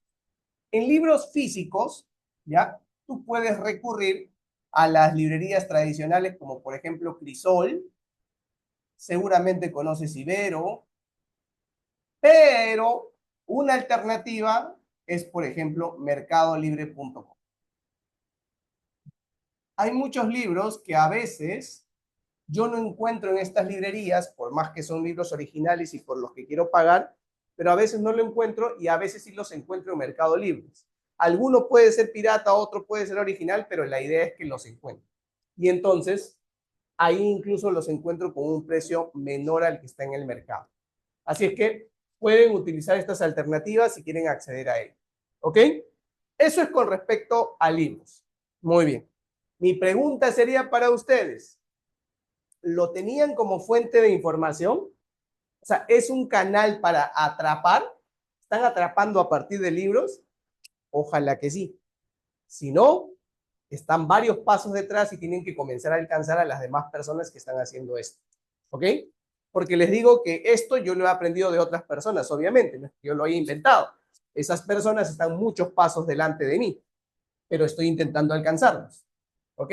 En libros físicos, ¿ya? Tú puedes recurrir a las librerías tradicionales como por ejemplo Crisol, seguramente conoces Ibero, pero una alternativa es por ejemplo mercadolibre.com. Hay muchos libros que a veces yo no encuentro en estas librerías, por más que son libros originales y por los que quiero pagar, pero a veces no lo encuentro y a veces sí los encuentro en Mercado Libre. Alguno puede ser pirata, otro puede ser original, pero la idea es que los encuentre. Y entonces, ahí incluso los encuentro con un precio menor al que está en el mercado. Así es que pueden utilizar estas alternativas si quieren acceder a ello. ¿Ok? Eso es con respecto a libros. Muy bien. Mi pregunta sería para ustedes. ¿Lo tenían como fuente de información? O sea, ¿es un canal para atrapar? ¿Están atrapando a partir de libros? Ojalá que sí. Si no, están varios pasos detrás y tienen que comenzar a alcanzar a las demás personas que están haciendo esto. ¿Ok? Porque les digo que esto yo lo he aprendido de otras personas, obviamente, no es que yo lo haya inventado. Esas personas están muchos pasos delante de mí, pero estoy intentando alcanzarlos. ¿Ok?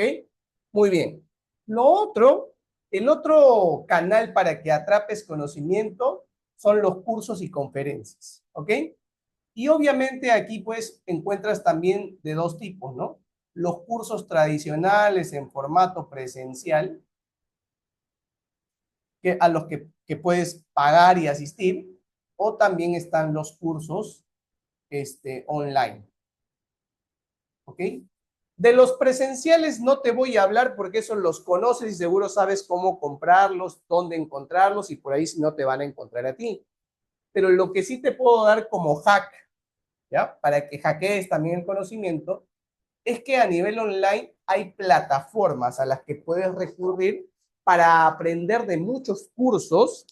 Muy bien. Lo otro El otro canal para que atrapes conocimiento son los cursos y conferencias, ¿ok? Y obviamente aquí pues encuentras también de dos tipos, ¿no? Los cursos tradicionales en formato presencial, a los que puedes pagar y asistir, o también están los cursos online, ¿ok? De los presenciales no te voy a hablar porque esos los conoces y seguro sabes cómo comprarlos, dónde encontrarlos y por ahí si no te van a encontrar a ti. Pero lo que sí te puedo dar como hack, ¿ya? Para que hackees también el conocimiento, es que a nivel online hay plataformas a las que puedes recurrir para aprender de muchos cursos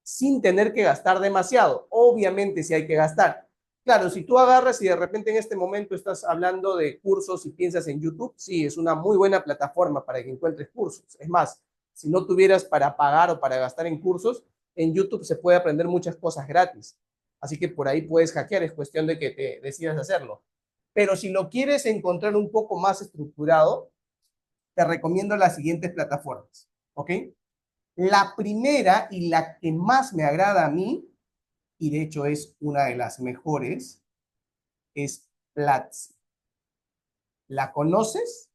sin tener que gastar demasiado. Obviamente si hay que gastar. Claro, si tú agarras y de repente en este momento estás hablando de cursos y piensas en YouTube, sí, es una muy buena plataforma para que encuentres cursos. Es más, si no tuvieras para pagar o para gastar en cursos, en YouTube se puede aprender muchas cosas gratis. Así que por ahí puedes hackear, es cuestión de que te decidas hacerlo. Pero si lo quieres encontrar un poco más estructurado, te recomiendo las siguientes plataformas. ¿Ok? La primera y la que más me agrada a mí, y de hecho es una de las mejores, es Platzi. ¿La conoces?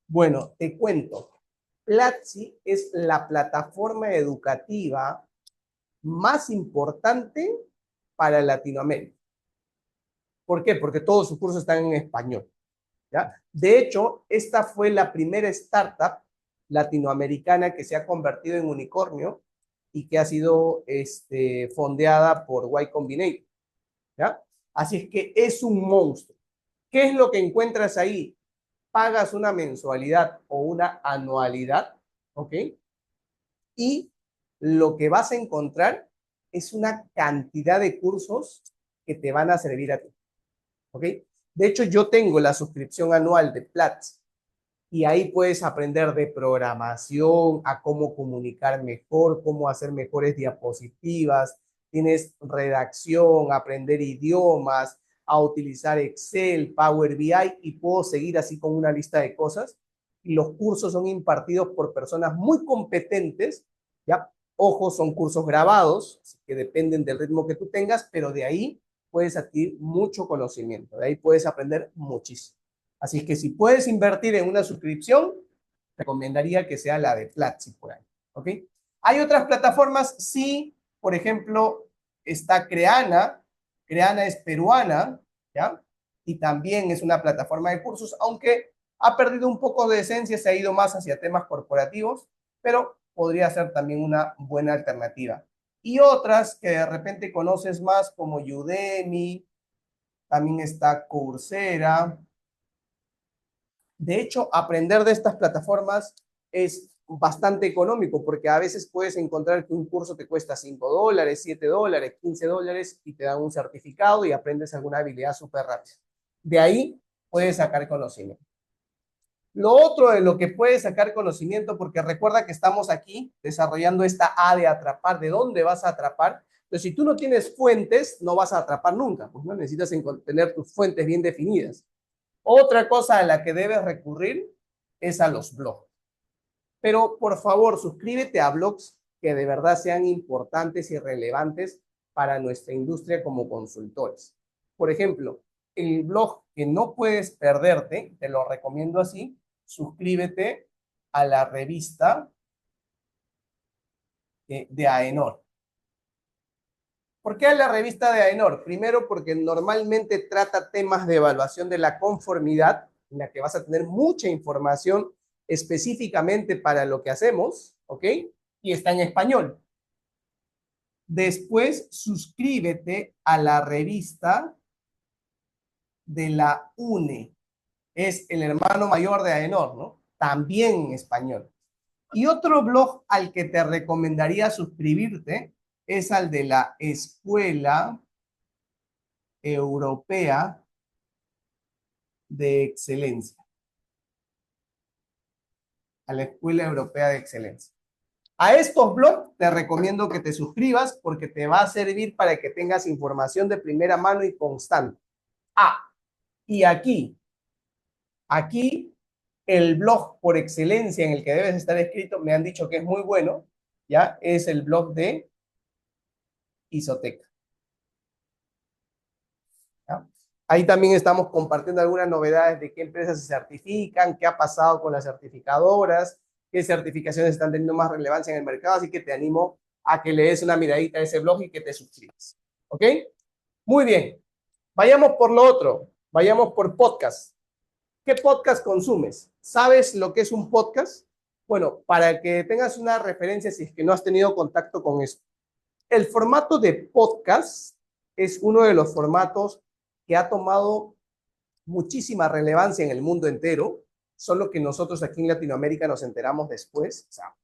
Bueno, te cuento. Platzi es la plataforma educativa más importante para Latinoamérica. ¿Por qué? Porque todos sus cursos están en español. ¿Ya? De hecho, esta fue la primera startup latinoamericana que se ha convertido en unicornio y que ha sido fondeada por Y Combinator. ¿Ya? Así es que es un monstruo. ¿Qué es lo que encuentras ahí? Pagas una mensualidad o una anualidad, ¿ok? Y lo que vas a encontrar es una cantidad de cursos que te van a servir a ti, ¿ok? De hecho, yo tengo la suscripción anual de Platzi y ahí puedes aprender de programación, a cómo comunicar mejor, cómo hacer mejores diapositivas, tienes redacción, aprender idiomas, a utilizar Excel, Power BI y puedo seguir así con una lista de cosas. Y los cursos son impartidos por personas muy competentes, ¿ya? Ojo, son cursos grabados, así que dependen del ritmo que tú tengas, pero de ahí puedes adquirir mucho conocimiento, de ahí puedes aprender muchísimo. Así que si puedes invertir en una suscripción, recomendaría que sea la de Platzi por ahí. ¿Ok? Hay otras plataformas, sí, por ejemplo, está Creana. Creana es peruana, ¿ya? Y también es una plataforma de cursos, aunque ha perdido un poco de esencia, se ha ido más hacia temas corporativos, pero podría ser también una buena alternativa. Y otras que de repente conoces más como Udemy, también está Coursera. De hecho, aprender de estas plataformas es bastante económico porque a veces puedes encontrar que un curso te cuesta $5, $7, $15 y te dan un certificado y aprendes alguna habilidad súper rápida. De ahí puedes sacar conocimiento. Lo otro de lo que puedes sacar conocimiento, porque recuerda que estamos aquí desarrollando esta A de atrapar, ¿de dónde vas a atrapar? Entonces, si tú no tienes fuentes, no vas a atrapar nunca, pues no necesitas tener tus fuentes bien definidas. Otra cosa a la que debes recurrir es a los blogs. Pero por favor, suscríbete a blogs que de verdad sean importantes y relevantes para nuestra industria como consultores. Por ejemplo, el blog que no puedes perderte, te lo recomiendo así, suscríbete a la revista de AENOR. ¿Por qué a la revista de AENOR? Primero, porque normalmente trata temas de evaluación de la conformidad, en la que vas a tener mucha información específicamente para lo que hacemos, ¿ok? Y está en español. Después, suscríbete a la revista de la UNE. Es el hermano mayor de AENOR, ¿no? También en español. Y otro blog al que te recomendaría suscribirte es al de la Escuela Europea de Excelencia. A la Escuela Europea de Excelencia. A estos blogs te recomiendo que te suscribas porque te va a servir para que tengas información de primera mano y constante. Ah, y aquí El blog por excelencia en el que debes estar escrito, me han dicho que es muy bueno, ¿ya? Es el blog de Isoteca. ¿Ya? Ahí también estamos compartiendo algunas novedades de qué empresas se certifican, qué ha pasado con las certificadoras, qué certificaciones están teniendo más relevancia en el mercado, así que te animo a que le des una miradita a ese blog y que te suscribas. ¿Ok? Muy bien. Vayamos por lo otro. Vayamos por podcast. ¿Qué podcast consumes? ¿Sabes lo que es un podcast? Bueno, para que tengas una referencia si es que no has tenido contacto con esto. El formato de podcast es uno de los formatos que ha tomado muchísima relevancia en el mundo entero, solo que nosotros aquí en Latinoamérica nos enteramos después, o sea,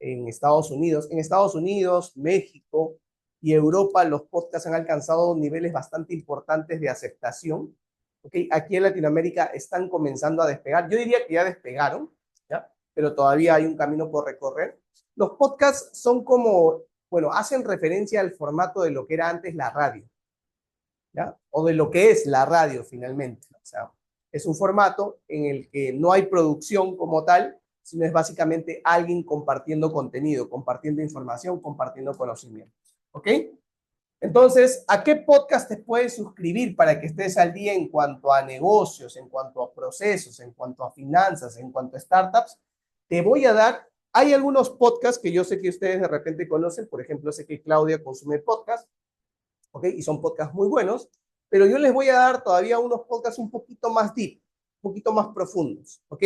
en Estados Unidos, México y Europa, los podcasts han alcanzado niveles bastante importantes de aceptación. ¿Okay? Aquí en Latinoamérica están comenzando a despegar. Yo diría que ya despegaron, ¿ya? Pero todavía hay un camino por recorrer. Los podcasts son como, bueno, hacen referencia al formato de lo que era antes la radio, ¿ya? O de lo que es la radio finalmente. O sea, es un formato en el que no hay producción como tal, sino es básicamente alguien compartiendo contenido, compartiendo información, compartiendo conocimiento. ¿Ok? Entonces, ¿a qué podcast te puedes suscribir para que estés al día en cuanto a negocios, en cuanto a procesos, en cuanto a finanzas, en cuanto a startups? Te voy a dar, hay algunos podcasts que yo sé que ustedes de repente conocen, por ejemplo, sé que Claudia consume podcast, ¿ok? Y son podcasts muy buenos, pero yo les voy a dar todavía unos podcasts un poquito más deep, un poquito más profundos, ¿ok?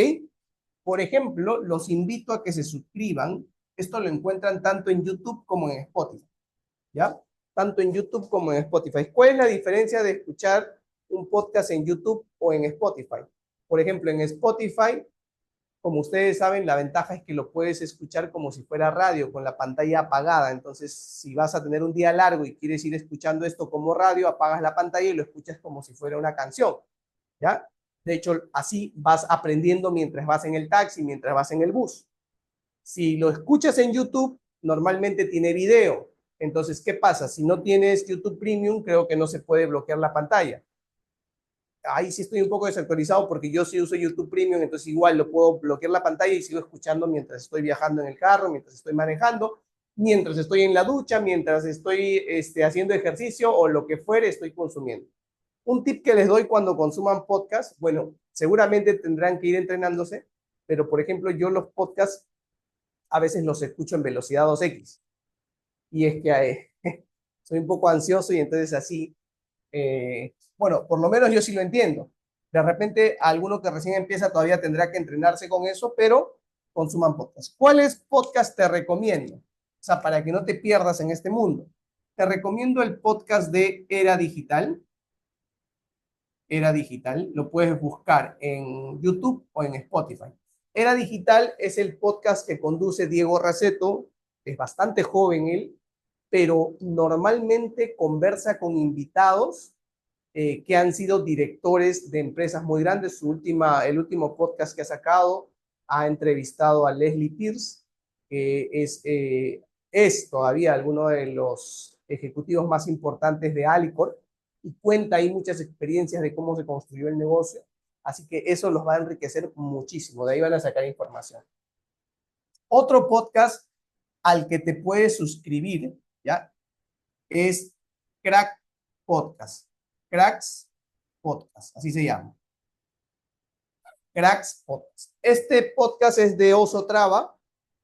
Por ejemplo, los invito a que se suscriban. Esto lo encuentran tanto en YouTube como en Spotify, ¿ya? Tanto en YouTube como en Spotify. ¿Cuál es la diferencia de escuchar un podcast en YouTube o en Spotify? Por ejemplo, en Spotify, como ustedes saben, la ventaja es que lo puedes escuchar como si fuera radio, con la pantalla apagada. Entonces, si vas a tener un día largo y quieres ir escuchando esto como radio, apagas la pantalla y lo escuchas como si fuera una canción, ¿ya? De hecho, así vas aprendiendo mientras vas en el taxi, mientras vas en el bus. Si lo escuchas en YouTube, normalmente tiene video. Entonces, ¿qué pasa? Si no tienes YouTube Premium, creo que no se puede bloquear la pantalla. Ahí sí estoy un poco desactualizado porque yo sí uso YouTube Premium, entonces igual lo puedo bloquear la pantalla y sigo escuchando mientras estoy viajando en el carro, mientras estoy manejando, mientras estoy en la ducha, mientras estoy haciendo ejercicio o lo que fuere estoy consumiendo. Un tip que les doy cuando consuman podcast, bueno, seguramente tendrán que ir entrenándose, pero por ejemplo yo los podcasts a veces los escucho en velocidad 2x y es que soy un poco ansioso y entonces así bueno, por lo menos yo sí lo entiendo. De repente, alguno que recién empieza todavía tendrá que entrenarse con eso, pero consuman podcast. ¿Cuáles podcast te recomiendo? O sea, para que no te pierdas en este mundo. Te recomiendo el podcast de Era Digital. Era Digital, lo puedes buscar en YouTube o en Spotify. Era Digital es el podcast que conduce Diego Raceto, es bastante joven él, pero normalmente conversa con invitados que han sido directores de empresas muy grandes. El último podcast que ha sacado ha entrevistado a Leslie Pierce, que es todavía alguno de los ejecutivos más importantes de Alicor y cuenta ahí muchas experiencias de cómo se construyó el negocio. Así que eso los va a enriquecer muchísimo. De ahí van a sacar información. Otro podcast al que te puedes suscribir, ¿ya? Es Crack Podcast. Cracks Podcast, así se llama. Cracks Podcast. Este podcast es de Oso Traba,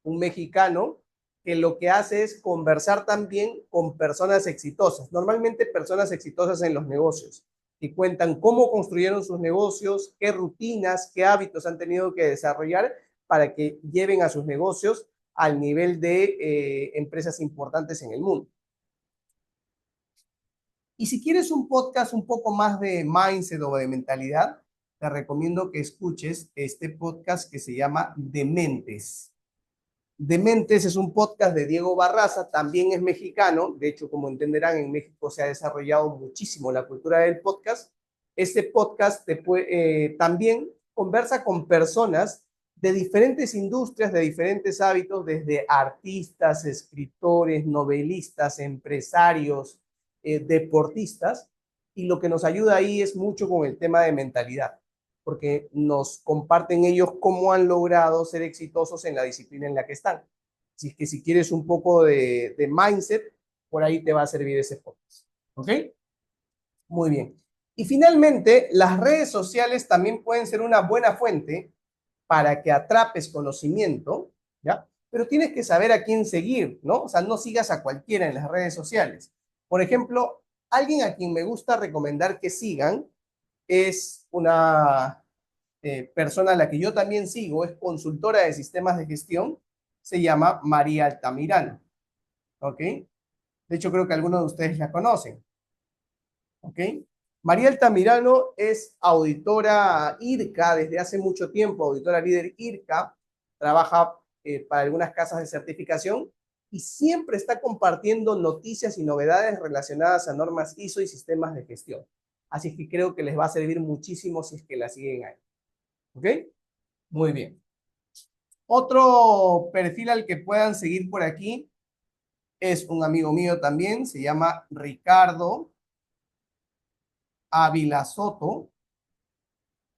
un mexicano que lo que hace es conversar también con personas exitosas, normalmente personas exitosas en los negocios, y cuentan cómo construyeron sus negocios, qué rutinas, qué hábitos han tenido que desarrollar para que lleven a sus negocios al nivel de empresas importantes en el mundo. Y si quieres un podcast un poco más de mindset o de mentalidad, te recomiendo que escuches este podcast que se llama Dementes. Dementes es un podcast de Diego Barraza, también es mexicano. De hecho, como entenderán, en México se ha desarrollado muchísimo la cultura del podcast. Este podcast también conversa con personas de diferentes industrias, de diferentes hábitos, desde artistas, escritores, novelistas, empresarios, deportistas, y lo que nos ayuda ahí es mucho con el tema de mentalidad, porque nos comparten ellos cómo han logrado ser exitosos en la disciplina en la que están. Así es que si quieres un poco de mindset, por ahí te va a servir ese podcast. ¿Ok? Muy bien. Y finalmente, las redes sociales también pueden ser una buena fuente para que atrapes conocimiento, ¿ya? Pero tienes que saber a quién seguir, ¿no? O sea, no sigas a cualquiera en las redes sociales. Por ejemplo, alguien a quien me gusta recomendar que sigan es una persona a la que yo también sigo, es consultora de sistemas de gestión, se llama María Altamirano, ¿ok? De hecho, creo que algunos de ustedes la conocen, ¿ok? María Altamirano es auditora IRCA desde hace mucho tiempo, auditora líder IRCA, trabaja para algunas casas de certificación y siempre está compartiendo noticias y novedades relacionadas a normas ISO y sistemas de gestión. Así que creo que les va a servir muchísimo si es que la siguen ahí. ¿Ok? Muy bien. Otro perfil al que puedan seguir por aquí es un amigo mío también, se llama Ricardo Ávila Soto.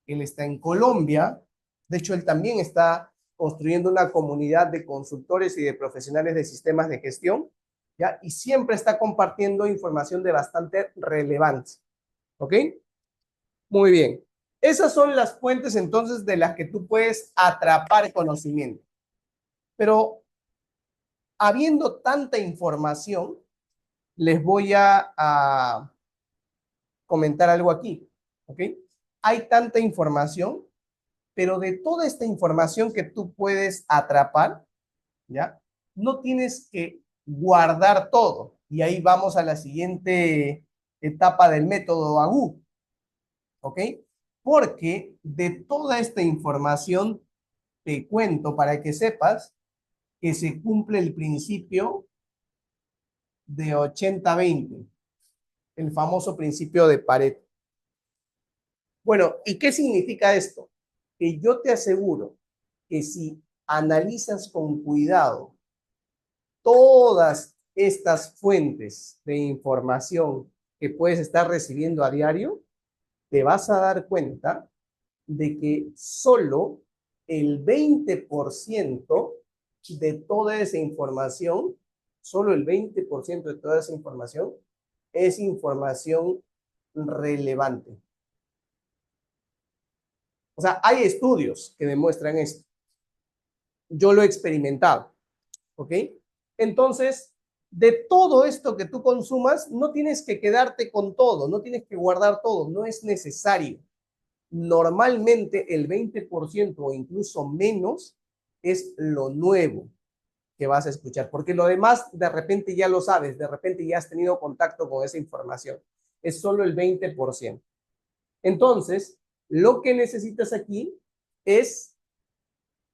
Él está en Colombia. De hecho, él también está construyendo una comunidad de consultores y de profesionales de sistemas de gestión, ¿ya? Y siempre está compartiendo información de bastante relevancia. ¿Ok? Muy bien. Esas son las fuentes entonces de las que tú puedes atrapar conocimiento. Pero habiendo tanta información, les voy a comentar algo aquí. ¿Ok? Hay tanta información, pero de toda esta información que tú puedes atrapar, ¿ya? No tienes que guardar todo. Y ahí vamos a la siguiente etapa del método AGU, ¿ok? Porque de toda esta información te cuento para que sepas que se cumple el principio de 80-20, el famoso principio de Pareto. Bueno, ¿y qué significa esto? Que yo te aseguro que si analizas con cuidado todas estas fuentes de información que puedes estar recibiendo a diario, te vas a dar cuenta de que solo el 20% de toda esa información, solo el 20% de toda esa información es información relevante. O sea, hay estudios que demuestran esto. Yo lo he experimentado, ¿ok? Entonces, de todo esto que tú consumas, no tienes que quedarte con todo, no tienes que guardar todo, no es necesario. Normalmente el 20% o incluso menos es lo nuevo que vas a escuchar, porque lo demás de repente ya lo sabes, de repente ya has tenido contacto con esa información. Es solo el 20%. Entonces, lo que necesitas aquí es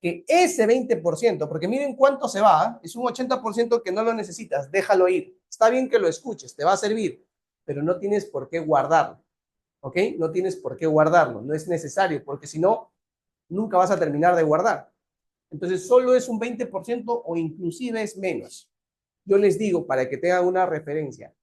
que ese 20%, porque miren cuánto se va, es un 80% que no lo necesitas, déjalo ir. Está bien que lo escuches, te va a servir, pero no tienes por qué guardarlo, ¿ok? No tienes por qué guardarlo, no es necesario, porque si no, nunca vas a terminar de guardar. Entonces, solo es un 20% o inclusive es menos. Yo les digo, para que tengan una referencia,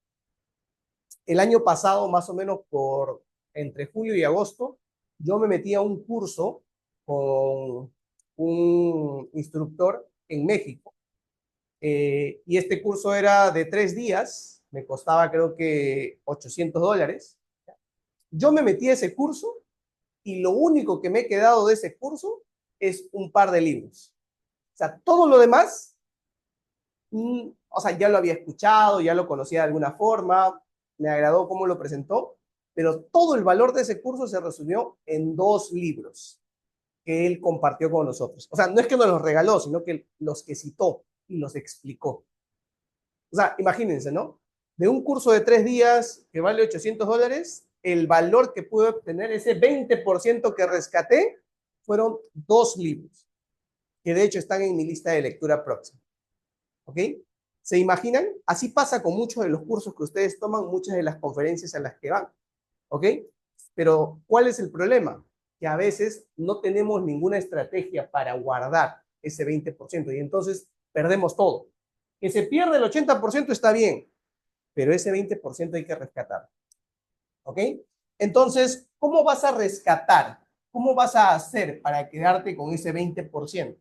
el año pasado, más o menos por entre julio y agosto, yo me metí a un curso con un instructor en México. Y este curso era de 3 días, me costaba creo que $800. Yo me metí a ese curso y lo único que me he quedado de ese curso es un par de libros. O sea, todo lo demás, o sea, ya lo había escuchado, ya lo conocía de alguna forma, me agradó cómo lo presentó, pero todo el valor de ese curso se resumió en 2 libros que él compartió con nosotros. O sea, no es que nos los regaló, sino que los que citó y los explicó. O sea, imagínense, ¿no? De un curso de 3 días que vale $800, el valor que pude obtener, ese 20% que rescaté, fueron 2 libros, que de hecho están en mi lista de lectura próxima. ¿Ok? ¿Se imaginan? Así pasa con muchos de los cursos que ustedes toman, muchas de las conferencias a las que van. ¿Ok? Pero, ¿cuál es el problema? Que a veces no tenemos ninguna estrategia para guardar ese 20% y entonces perdemos todo. Que se pierde el 80% está bien, pero ese 20% hay que rescatar. ¿Ok? Entonces, ¿cómo vas a rescatar? ¿cómo vas a hacer para quedarte con ese 20%?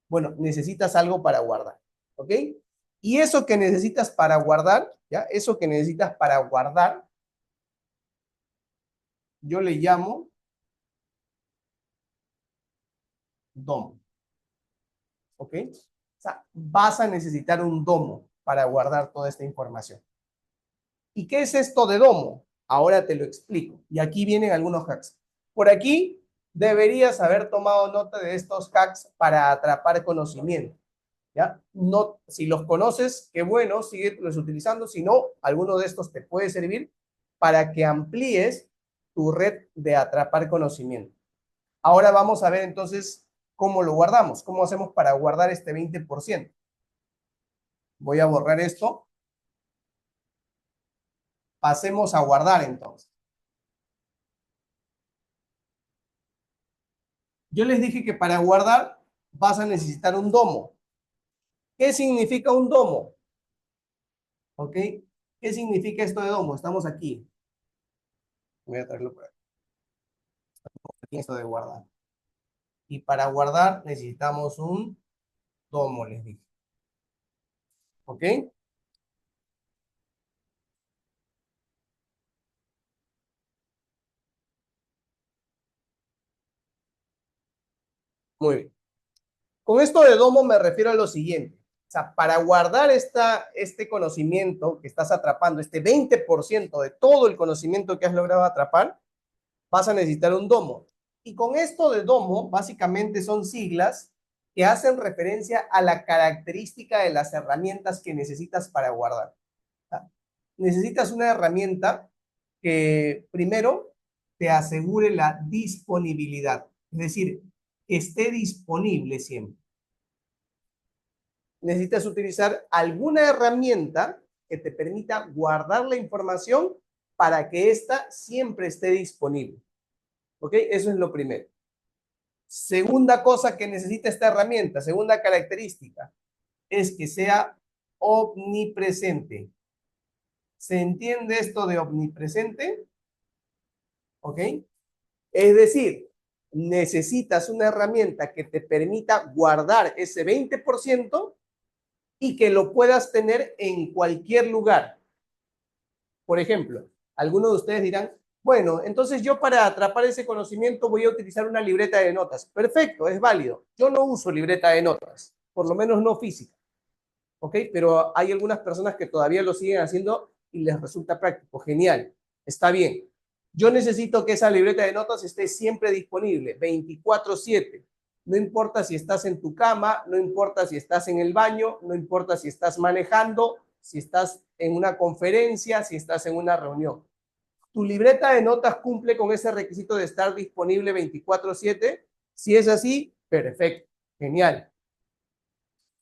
Bueno, necesitas algo para guardar, ¿ok? Y eso que necesitas para guardar, ¿ya? Eso que necesitas para guardar, yo le llamo domo, ¿ok? O sea, vas a necesitar un domo para guardar toda esta información. ¿Y qué es esto de domo? Ahora te lo explico. Y aquí vienen algunos hacks. Por aquí deberías haber tomado nota de estos hacks para atrapar conocimiento. ¿Ya? No, si los conoces, qué bueno, síguelos utilizando. Si no, alguno de estos te puede servir para que amplíes tu red de atrapar conocimiento. Ahora vamos a ver entonces cómo lo guardamos, cómo hacemos para guardar este 20%. Voy a borrar esto. Pasemos a guardar entonces. Yo les dije que para guardar vas a necesitar un domo. ¿Qué significa un domo? ¿Ok? ¿Qué significa esto de domo? Estamos aquí. Voy a traerlo por aquí. Aquí esto de guardar. Y para guardar necesitamos un domo, les dije. ¿Ok? Muy bien. Con esto de domo me refiero a lo siguiente. O sea, para guardar este conocimiento que estás atrapando, este 20% de todo el conocimiento que has logrado atrapar, vas a necesitar un domo. Y con esto de domo, básicamente son siglas que hacen referencia a la característica de las herramientas que necesitas para guardar. Necesitas una herramienta que primero te asegure la disponibilidad, es decir, que esté disponible siempre. Necesitas utilizar alguna herramienta que te permita guardar la información para que ésta siempre esté disponible. ¿Ok? Eso es lo primero. Segunda cosa que necesita esta herramienta, segunda característica, es que sea omnipresente. ¿Se entiende esto de omnipresente? ¿Ok? Es decir, necesitas una herramienta que te permita guardar ese 20% y que lo puedas tener en cualquier lugar. Por ejemplo, algunos de ustedes dirán, bueno, entonces yo para atrapar ese conocimiento voy a utilizar una libreta de notas. Perfecto, es válido. Yo no uso libreta de notas, por lo menos no física. ¿Ok? Pero hay algunas personas que todavía lo siguen haciendo y les resulta práctico. Genial, está bien. Yo necesito que esa libreta de notas esté siempre disponible, 24/7. No importa si estás en tu cama, no importa si estás en el baño, no importa si estás manejando, si estás en una conferencia, si estás en una reunión. ¿Tu libreta de notas cumple con ese requisito de estar disponible 24/7? Si es así, perfecto, genial.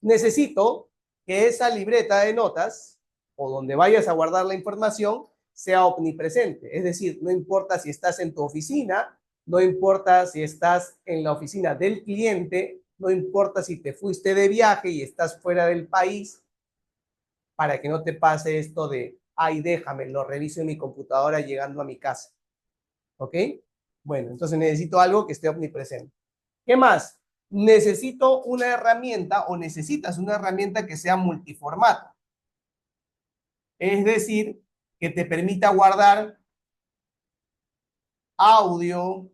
Necesito que esa libreta de notas o donde vayas a guardar la información sea omnipresente. Es decir, no importa si estás en tu oficina, no importa si estás en la oficina del cliente, no importa si te fuiste de viaje y estás fuera del país, para que no te pase esto de, ay, déjame, lo reviso en mi computadora llegando a mi casa. ¿Ok? Bueno, entonces necesito algo que esté omnipresente. ¿Qué más? Necesito una herramienta o necesitas una herramienta que sea multiformato. Es decir, que te permita guardar audio,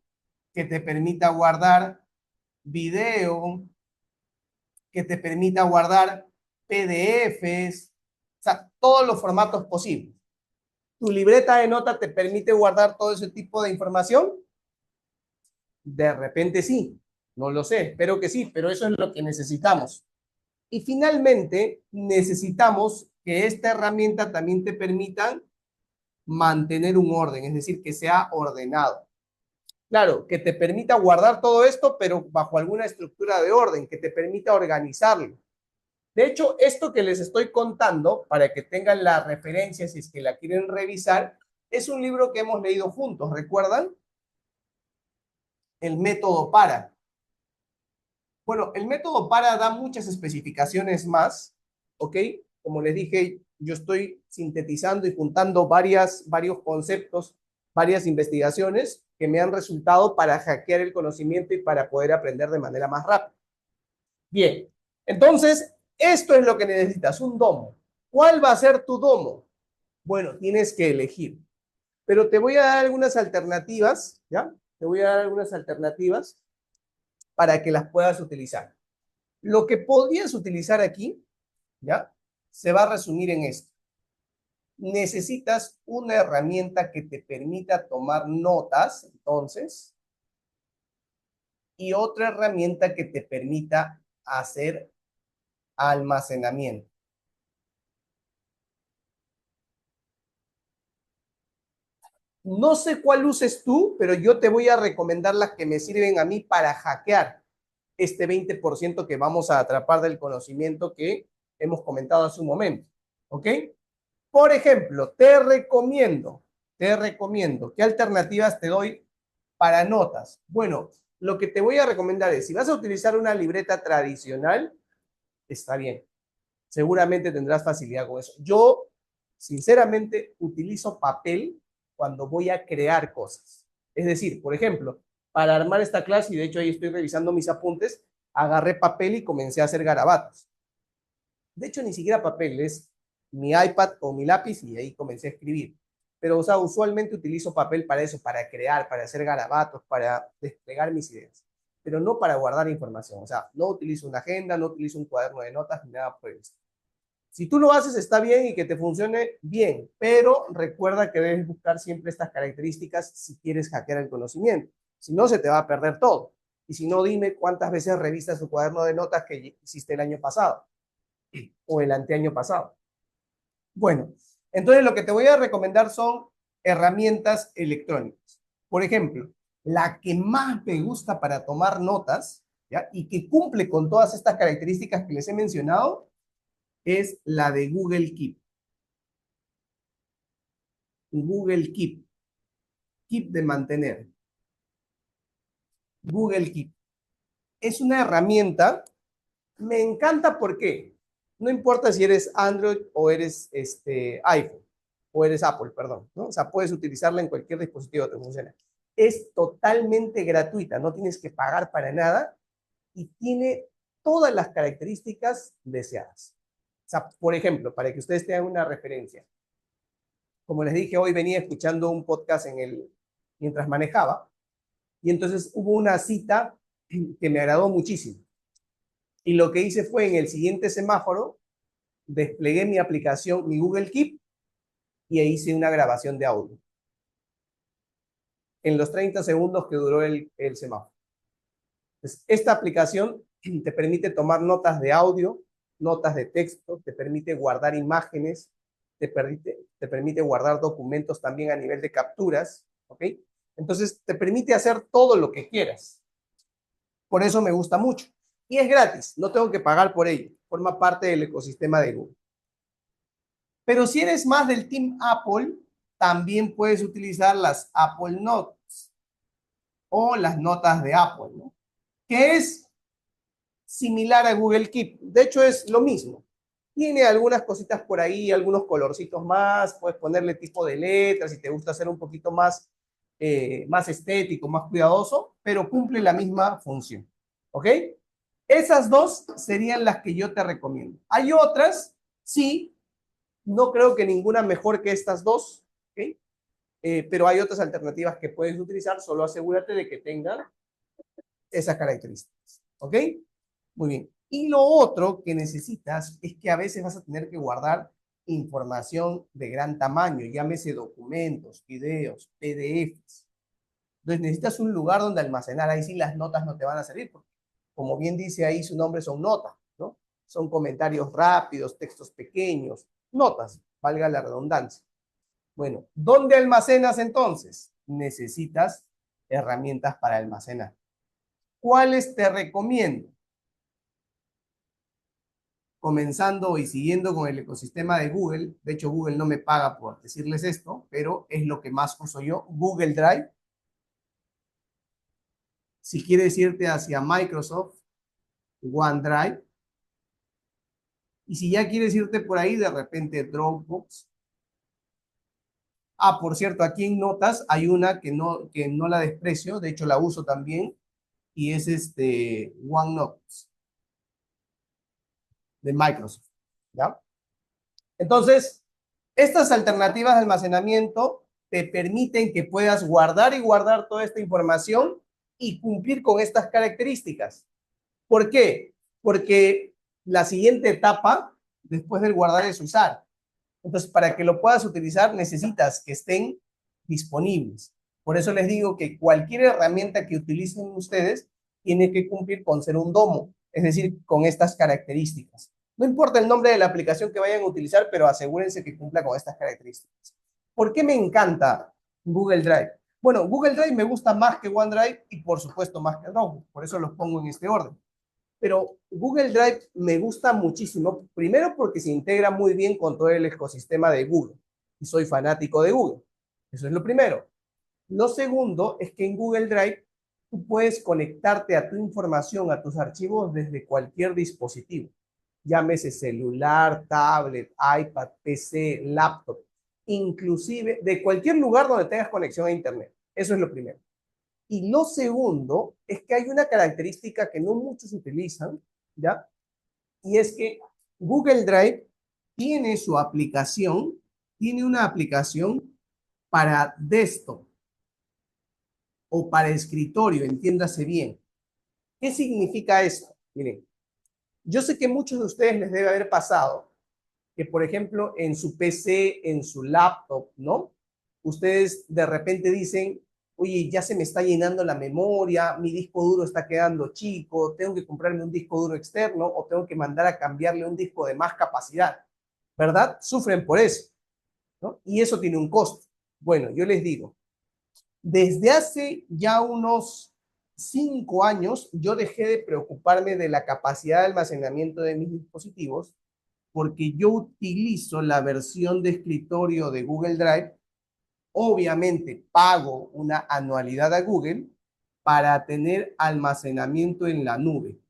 que te permita guardar video, que te permita guardar PDFs, o sea, todos los formatos posibles. ¿Tu libreta de nota te permite guardar todo ese tipo de información? De repente sí, no lo sé, espero que sí, pero eso es lo que necesitamos. Y finalmente, necesitamos que esta herramienta también te permita mantener un orden, es decir, que sea ordenado. Claro, que te permita guardar todo esto, pero bajo alguna estructura de orden, que te permita organizarlo. De hecho, esto que les estoy contando, para que tengan la referencia si es que la quieren revisar, es un libro que hemos leído juntos, ¿recuerdan? El método PARA. Bueno, el método PARA da muchas especificaciones más, ¿ok? Como les dije, yo estoy sintetizando y juntando varios conceptos varias investigaciones que me han resultado para hackear el conocimiento y para poder aprender de manera más rápida. Bien, entonces, esto es lo que necesitas, un domo. ¿Cuál va a ser tu domo? Bueno, tienes que elegir. Pero te voy a dar algunas alternativas, ¿ya? Te voy a dar algunas alternativas para que las puedas utilizar. Lo que podrías utilizar aquí, ¿ya? Se va a resumir en esto. Necesitas una herramienta que te permita tomar notas, entonces, y otra herramienta que te permita hacer almacenamiento. No sé cuál uses tú, pero yo te voy a recomendar las que me sirven a mí para hackear este 20% que vamos a atrapar del conocimiento que hemos comentado hace un momento. ¿Ok? Por ejemplo, te recomiendo, ¿qué alternativas te doy para notas? Bueno, lo que te voy a recomendar es, si vas a utilizar una libreta tradicional, está bien. Seguramente tendrás facilidad con eso. Yo, sinceramente, utilizo papel cuando voy a crear cosas. Es decir, por ejemplo, para armar esta clase, y de hecho ahí estoy revisando mis apuntes, agarré papel y comencé a hacer garabatos. De hecho, ni siquiera papel, es mi iPad o mi lápiz y ahí comencé a escribir. Pero, o sea, usualmente utilizo papel para eso, para crear, para hacer garabatos, para desplegar mis ideas, pero no para guardar información. O sea, no utilizo una agenda, no utilizo un cuaderno de notas ni nada por el estilo. Si tú lo haces, está bien y que te funcione bien, pero recuerda que debes buscar siempre estas características si quieres hackear el conocimiento. Si no, se te va a perder todo. Y si no, dime cuántas veces revisas tu cuaderno de notas que hiciste el año pasado o el anteaño pasado. Bueno, entonces lo que te voy a recomendar son herramientas electrónicas. Por ejemplo, la que más me gusta para tomar notas, ¿ya? Y que cumple con todas estas características que les he mencionado, es la de Google Keep. Google Keep. Keep de mantener. Google Keep. Es una herramienta, me encanta porque no importa si eres Android o eres iPhone o eres Apple, perdón, ¿no? O sea, puedes utilizarla en cualquier dispositivo que funcione. Es totalmente gratuita, no tienes que pagar para nada y tiene todas las características deseadas. O sea, por ejemplo, para que ustedes tengan una referencia, como les dije, hoy venía escuchando un podcast mientras manejaba y entonces hubo una cita que me agradó muchísimo. Y lo que hice fue en el siguiente semáforo, desplegué mi aplicación, mi Google Keep, y hice una grabación de audio en los 30 segundos que duró el semáforo. Entonces, esta aplicación te permite tomar notas de audio, notas de texto, te permite guardar imágenes, te permite guardar documentos también a nivel de capturas, ¿ok? Entonces, te permite hacer todo lo que quieras. Por eso me gusta mucho. Y es gratis, no tengo que pagar por ello. Forma parte del ecosistema de Google. Pero si eres más del Team Apple, también puedes utilizar las Apple Notes o las notas de Apple, ¿no? Que es similar a Google Keep. De hecho, es lo mismo. Tiene algunas cositas por ahí, algunos colorcitos más, puedes ponerle tipo de letras si te gusta hacer un poquito más estético, más cuidadoso, pero cumple la misma función. ¿Ok? Esas dos serían las que yo te recomiendo. Hay otras, sí, no creo que ninguna mejor que estas dos, ¿ok? Pero hay otras alternativas que puedes utilizar, solo asegúrate de que tengan esas características. ¿Ok? Muy bien. Y lo otro que necesitas es que a veces vas a tener que guardar información de gran tamaño, llámese documentos, videos, PDFs. Entonces necesitas un lugar donde almacenar. Ahí sí las notas no te van a servir, porque como bien dice ahí su nombre, son notas, ¿no? Son comentarios rápidos, textos pequeños, notas, valga la redundancia. Bueno, ¿dónde almacenas entonces? Necesitas herramientas para almacenar. ¿Cuáles te recomiendo? Comenzando y siguiendo con el ecosistema de Google. De hecho, Google no me paga por decirles esto, pero es lo que más uso yo. Google Drive. Si quieres irte hacia Microsoft, OneDrive. Y si ya quieres irte por ahí, de repente Dropbox. Ah, por cierto, aquí en Notas hay una que no la desprecio, de hecho la uso también, y es OneNote de Microsoft, ¿ya? Entonces, estas alternativas de almacenamiento te permiten que puedas guardar y guardar toda esta información y cumplir con estas características. ¿Por qué? Porque la siguiente etapa, después del guardar, es usar. Entonces, para que lo puedas utilizar, necesitas que estén disponibles. Por eso les digo que cualquier herramienta que utilicen ustedes tiene que cumplir con ser un domo, es decir, con estas características. No importa el nombre de la aplicación que vayan a utilizar, pero asegúrense que cumpla con estas características. ¿Por qué me encanta Google Drive? Bueno, Google Drive me gusta más que OneDrive y por supuesto más que Dropbox, por eso los pongo en este orden. Pero Google Drive me gusta muchísimo, primero porque se integra muy bien con todo el ecosistema de Google y soy fanático de Google. Eso es lo primero. Lo segundo es que en Google Drive tú puedes conectarte a tu información, a tus archivos desde cualquier dispositivo, llámese celular, tablet, iPad, PC, laptop, inclusive de cualquier lugar donde tengas conexión a Internet. Eso es lo primero. Y lo segundo es que hay una característica que no muchos utilizan, ¿ya? Y es que Google Drive tiene su aplicación, tiene una aplicación para desktop o para escritorio, entiéndase bien. ¿Qué significa esto? Miren, yo sé que muchos de ustedes les debe haber pasado que, por ejemplo, en su PC, en su laptop, ¿no? Ustedes de repente dicen, oye, ya se me está llenando la memoria, mi disco duro está quedando chico, tengo que comprarme un disco duro externo o tengo que mandar a cambiarle un disco de más capacidad, ¿verdad? Sufren por eso, ¿no? Y eso tiene un costo. Bueno, yo les digo, desde hace ya unos 5 años, yo dejé de preocuparme de la capacidad de almacenamiento de mis dispositivos porque yo utilizo la versión de escritorio de Google Drive. Obviamente pago una anualidad a Google para tener almacenamiento en la nube.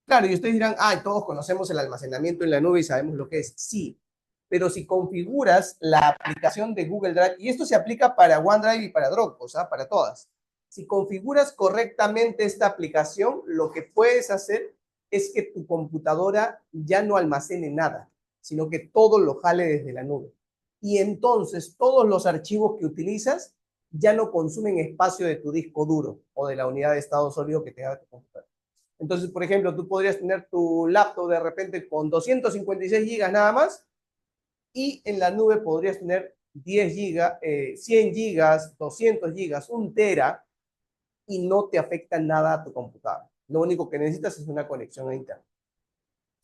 Claro, y ustedes dirán, ah, todos conocemos el almacenamiento en la nube y sabemos lo que es. Sí, pero si configuras la aplicación de Google Drive, y esto se aplica para OneDrive y para Dropbox, ¿ah? Para todas. Si configuras correctamente esta aplicación, lo que puedes hacer es que tu computadora ya no almacene nada, sino que todo lo jale desde la nube. Y entonces todos los archivos que utilizas ya no consumen espacio de tu disco duro o de la unidad de estado sólido que tenga tu computadora. Entonces, por ejemplo, tú podrías tener tu laptop de repente con 256 gigas nada más y en la nube podrías tener 10 gigas, 100 gigas, 200 gigas, 1 tera y no te afecta nada a tu computadora. Lo único que necesitas es una conexión a internet.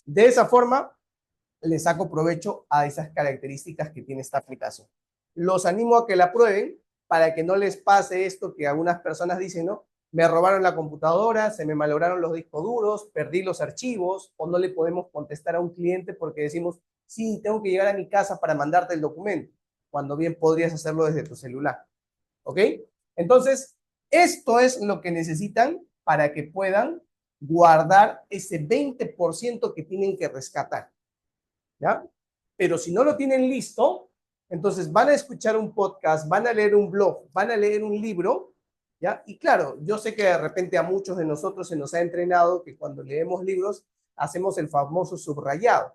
De esa forma, le saco provecho a esas características que tiene esta aplicación. Los animo a que la prueben para que no les pase esto que algunas personas dicen, ¿no? Me robaron la computadora, se me malograron los discos duros, perdí los archivos o no le podemos contestar a un cliente porque decimos, sí, tengo que llegar a mi casa para mandarte el documento, cuando bien podrías hacerlo desde tu celular. ¿Ok? Entonces, esto es lo que necesitan para que puedan guardar ese 20% que tienen que rescatar. ¿Ya? Pero si no lo tienen listo, entonces van a escuchar un podcast, van a leer un blog, van a leer un libro, ¿ya? Y claro, yo sé que de repente a muchos de nosotros se nos ha entrenado que cuando leemos libros hacemos el famoso subrayado.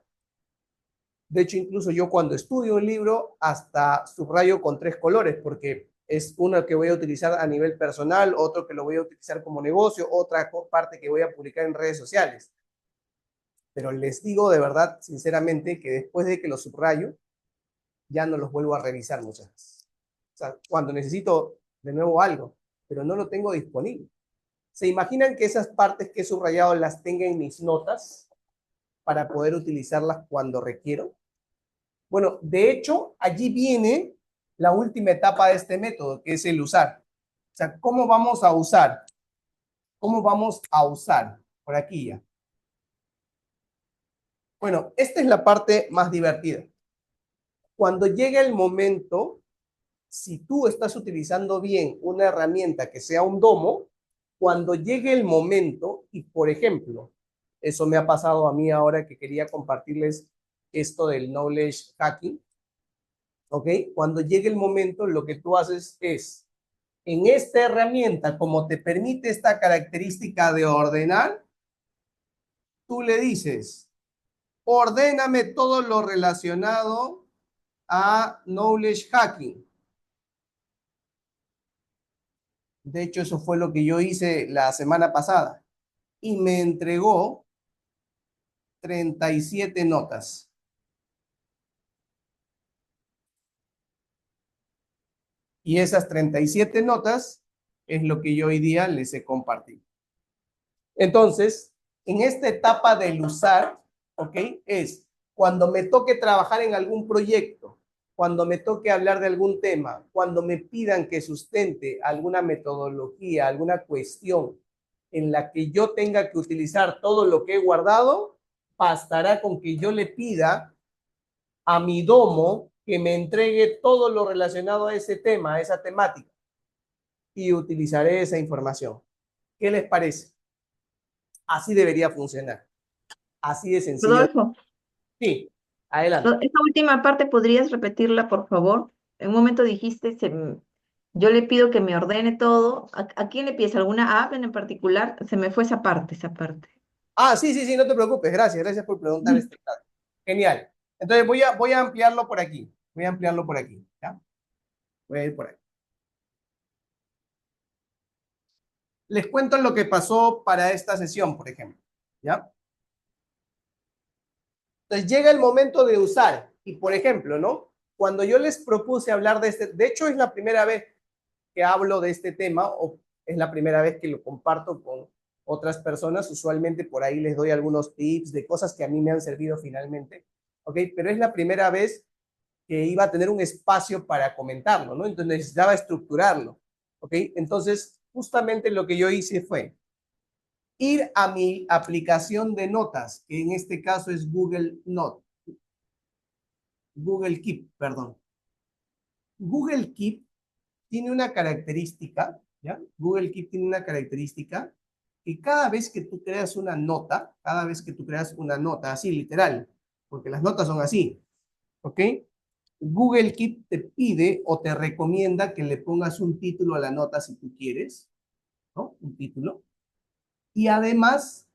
De hecho, incluso yo cuando estudio un libro hasta subrayo con 3 colores, porque es uno que voy a utilizar a nivel personal, otro que lo voy a utilizar como negocio, otra parte que voy a publicar en redes sociales. Pero les digo de verdad, sinceramente, que después de que los subrayo, ya no los vuelvo a revisar muchas veces. O sea, cuando necesito de nuevo algo, pero no lo tengo disponible. ¿Se imaginan que esas partes que he subrayado las tenga en mis notas para poder utilizarlas cuando requiero? Bueno, de hecho, allí viene la última etapa de este método, que es el usar. O sea, ¿cómo vamos a usar? ¿Cómo vamos a usar? Por aquí ya. Bueno, esta es la parte más divertida. Cuando llega el momento, si tú estás utilizando bien una herramienta que sea un domo, cuando llegue el momento, y por ejemplo, eso me ha pasado a mí ahora que quería compartirles esto del knowledge hacking, ¿ok? Cuando llegue el momento, lo que tú haces es, en esta herramienta, como te permite esta característica de ordenar, tú le dices, ordéname todo lo relacionado a knowledge hacking. De hecho, eso fue lo que yo hice la semana pasada. Y me entregó 37 notas. Y esas 37 notas es lo que yo hoy día les he compartido. Entonces, en esta etapa del usar, ¿ok? Es cuando me toque trabajar en algún proyecto, cuando me toque hablar de algún tema, cuando me pidan que sustente alguna metodología, alguna cuestión en la que yo tenga que utilizar todo lo que he guardado, bastará con que yo le pida a mi domo que me entregue todo lo relacionado a ese tema, a esa temática, y utilizaré esa información. ¿Qué les parece? Así debería funcionar. Así de sencillo. Rodolfo, Sí, adelante. esta última parte, ¿podrías repetirla, por favor? En un momento dijiste, yo le pido que me ordene todo. ¿A quién le pides? ¿Alguna app en particular? Se me fue esa parte, esa parte. Ah, sí, sí, sí, no te preocupes. Gracias, gracias por preguntar Ujú. este caso. Genial. Entonces voy a ampliarlo por aquí. Voy a ampliarlo por aquí. ¿Ya? Voy a ir por aquí. Les cuento lo que pasó para esta sesión, por ejemplo. ¿Ya? Entonces llega el momento de usar. Y por ejemplo, ¿no? Cuando yo les propuse hablar de este, de hecho es la primera vez que hablo de este tema o es la primera vez que lo comparto con otras personas. Usualmente por ahí les doy algunos tips de cosas que a mí me han servido finalmente. ¿Ok? Pero es la primera vez que iba a tener un espacio para comentarlo, ¿no? Entonces necesitaba estructurarlo. ¿Ok? Entonces, justamente lo que yo hice fue ir a mi aplicación de notas, que en este caso es Google Note, Google Keep, perdón. Google Keep tiene una característica, ¿ya? Google Keep tiene una característica que cada vez que tú creas una nota, cada vez que tú creas una nota, así literal, porque las notas son así, ¿ok? Google Keep te pide o te recomienda que le pongas un título a la nota si tú quieres, ¿no? Un título. Y además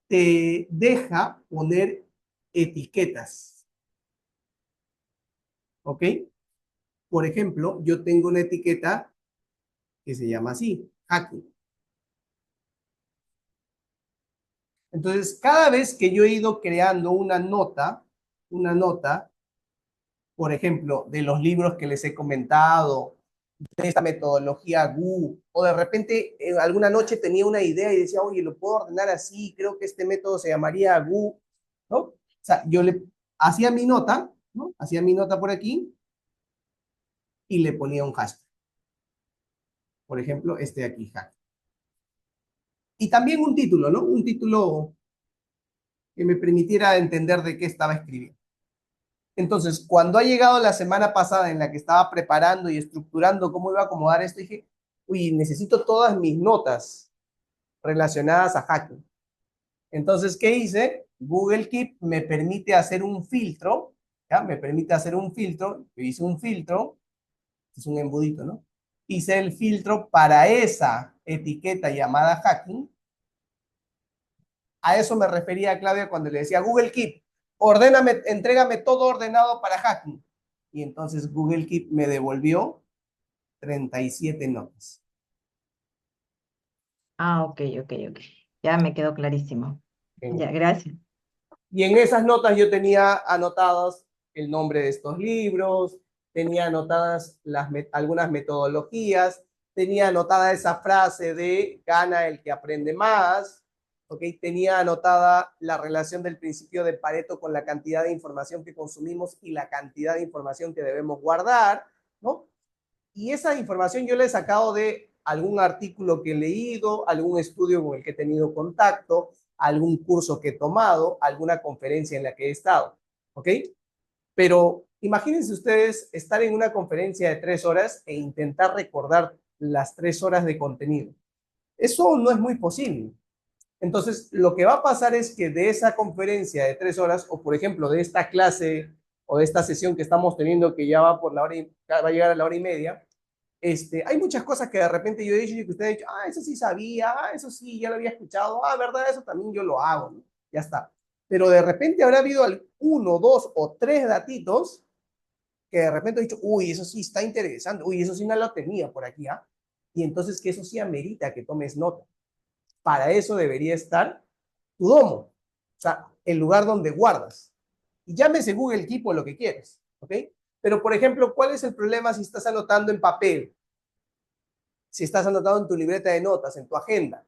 te deja poner etiquetas, ¿ok? Por ejemplo, yo tengo una etiqueta que se llama así, hacking. Entonces, cada vez que yo he ido creando una nota, por ejemplo, de los libros que les he comentado, de esta metodología GU, o de repente alguna noche tenía una idea y decía, oye, lo puedo ordenar así, creo que este método se llamaría GU, ¿no? O sea, yo le hacía mi nota, ¿no? Hacía mi nota por aquí y le ponía un hashtag. Por ejemplo, este de aquí, hashtag. Y también un título, ¿no? Un título que me permitiera entender de qué estaba escribiendo. Entonces, cuando ha llegado la semana pasada en la que estaba preparando y estructurando cómo iba a acomodar esto, dije, uy, necesito todas mis notas relacionadas a hacking. Entonces, ¿qué hice? Google Keep me permite hacer un filtro, ¿ya? Me permite hacer un filtro. Yo hice un filtro, es un embudito, ¿no? Hice el filtro para esa etiqueta llamada hacking. A eso me refería Claudia cuando le decía Google Keep, ordéname, entrégame todo ordenado para hacking. Y entonces Google Keep me devolvió 37 notas. Ah, ok, ok, ok. Ya me quedó clarísimo. Ya, Genial. gracias. Y en esas notas yo tenía anotados el nombre de estos libros, tenía anotadas algunas metodologías, tenía anotada esa frase de gana el que aprende más, ¿ok? Tenía anotada la relación del principio de Pareto con la cantidad de información que consumimos y la cantidad de información que debemos guardar, ¿no? Y esa información yo la he sacado de algún artículo que he leído, algún estudio con el que he tenido contacto, algún curso que he tomado, alguna conferencia en la que he estado, ¿ok? Pero imagínense ustedes estar en una conferencia de 3 horas e intentar recordar las 3 horas de contenido. Eso no es muy posible. Entonces, lo que va a pasar es que de esa conferencia de 3 horas, o por ejemplo, de esta clase o de esta sesión que estamos teniendo que ya va por la hora va a llegar a la hora y media, hay muchas cosas que de repente yo he dicho y que usted ha dicho, ah, eso sí sabía, ah, eso sí, ya lo había escuchado, ah, verdad, eso también yo lo hago, ¿no? Ya está. Pero de repente habrá habido uno, dos o tres datitos que de repente he dicho, uy, eso sí está interesante, uy, eso sí no lo tenía por aquí, ¿ah? Y entonces que eso sí amerita que tomes nota. Para eso debería estar tu domo, o sea, el lugar donde guardas. Y llámese Google Keep o lo que quieras, ¿ok? Pero, por ejemplo, ¿cuál es el problema si estás anotando en papel? Si estás anotando en tu libreta de notas, en tu agenda.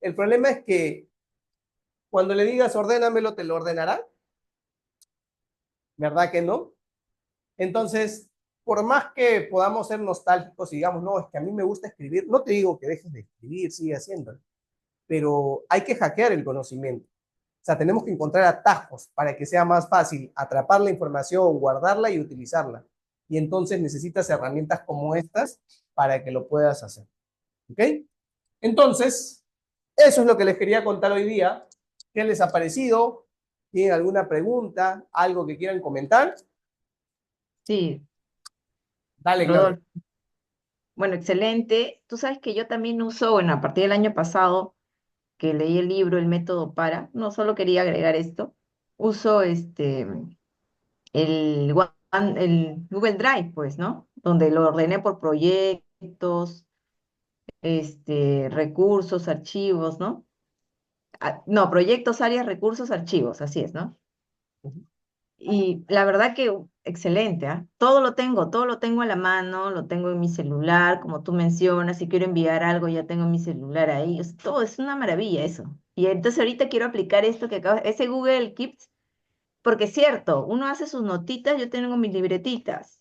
El problema es que cuando le digas ordénamelo, te lo ordenará, ¿verdad que no? Entonces, por más que podamos ser nostálgicos y digamos, no, es que a mí me gusta escribir, no te digo que dejes de escribir, sigue haciéndolo, pero hay que hackear el conocimiento. O sea, tenemos que encontrar atajos para que sea más fácil atrapar la información, guardarla y utilizarla. Y entonces necesitas herramientas como estas para que lo puedas hacer. ¿Ok? Entonces, eso es lo que les quería contar hoy día. ¿Qué les ha parecido? ¿Tienen alguna pregunta? ¿Algo que quieran comentar? Sí, Dale, Claudia. Rodolfo. Bueno, excelente. Tú sabes que yo también uso, bueno, a partir del año pasado que leí el libro El método para, no solo quería agregar esto, uso el Google Drive, pues, ¿no? Donde lo ordené por proyectos, recursos, archivos, ¿no? No, proyectos, áreas, recursos, archivos, así es, ¿no? Y la verdad que excelente, ¿ah? Todo lo tengo a la mano, lo tengo en mi celular, como tú mencionas, si quiero enviar algo ya tengo mi celular ahí, todo es una maravilla eso. Y entonces ahorita quiero aplicar esto que acabo, ese Google Keep, porque es cierto, uno hace sus notitas, yo tengo mis libretitas,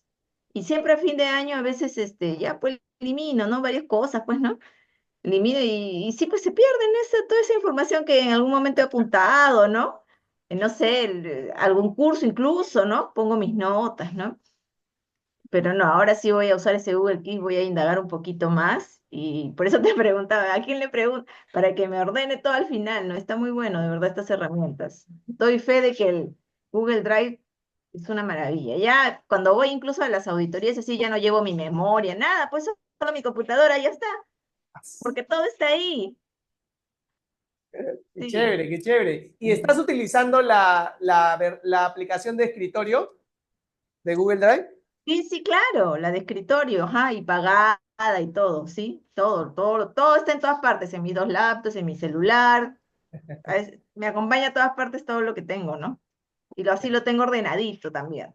y siempre a fin de año a veces, ya pues elimino, ¿no? Varias cosas, pues, ¿no? Elimino y sí, pues se pierden toda esa información que en algún momento he apuntado, ¿no? No sé, algún curso incluso, ¿no? Pongo mis notas, ¿no? Pero no, ahora sí voy a usar ese Google Keep, voy a indagar un poquito más y por eso te preguntaba, ¿a quién le pregunto? Para que me ordene todo al final, ¿no? Está muy bueno, de verdad, estas herramientas. Doy fe de que el Google Drive es una maravilla. Ya cuando voy incluso a las auditorías así, ya no llevo mi memoria, nada, pues solo mi computadora, ya está, porque todo está ahí. Qué Sí, chévere, qué chévere. ¿Y estás sí, utilizando la aplicación de escritorio de Google Drive? sí, sí, claro, la de escritorio, ajá, y pagada y todo, ¿sí? Todo está en todas partes, en mis dos laptops, en mi celular, me acompaña a todas partes todo lo que tengo, ¿no? Y así lo tengo ordenadito también.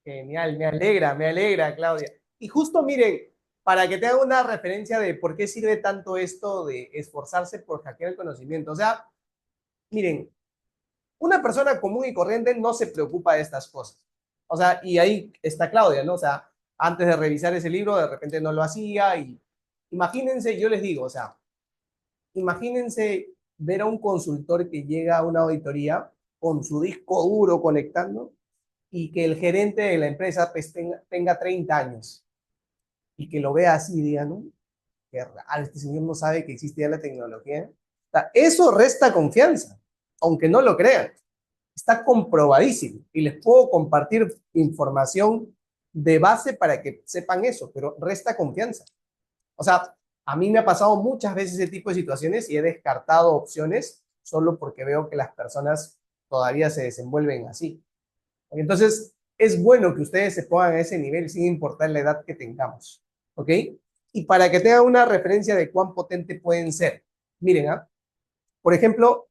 Genial, me alegra, Claudia. Y justo miren, para que te haga una referencia de por qué sirve tanto esto de esforzarse por hackear el conocimiento. O sea, miren, una persona común y corriente no se preocupa de estas cosas. O sea, y ahí está Claudia, ¿no? O sea, antes de revisar ese libro, de repente no lo hacía y imagínense, yo les digo, o sea, imagínense ver a un consultor que llega a una auditoría con su disco duro conectando y que el gerente de la empresa pues, tenga 30 años y que lo vea así, diga, ¿no? Qué raro, este señor no sabe que existe ya la tecnología. O sea, eso resta confianza, aunque no lo crean. Está comprobadísimo y les puedo compartir información de base para que sepan eso, pero resta confianza. O sea, a mí me ha pasado muchas veces ese tipo de situaciones y he descartado opciones solo porque veo que las personas todavía se desenvuelven así. Entonces, es bueno que ustedes se pongan a ese nivel sin importar la edad que tengamos. ¿Ok? Y para que tengan una referencia de cuán potente pueden ser. Miren, ¿ah? Por ejemplo,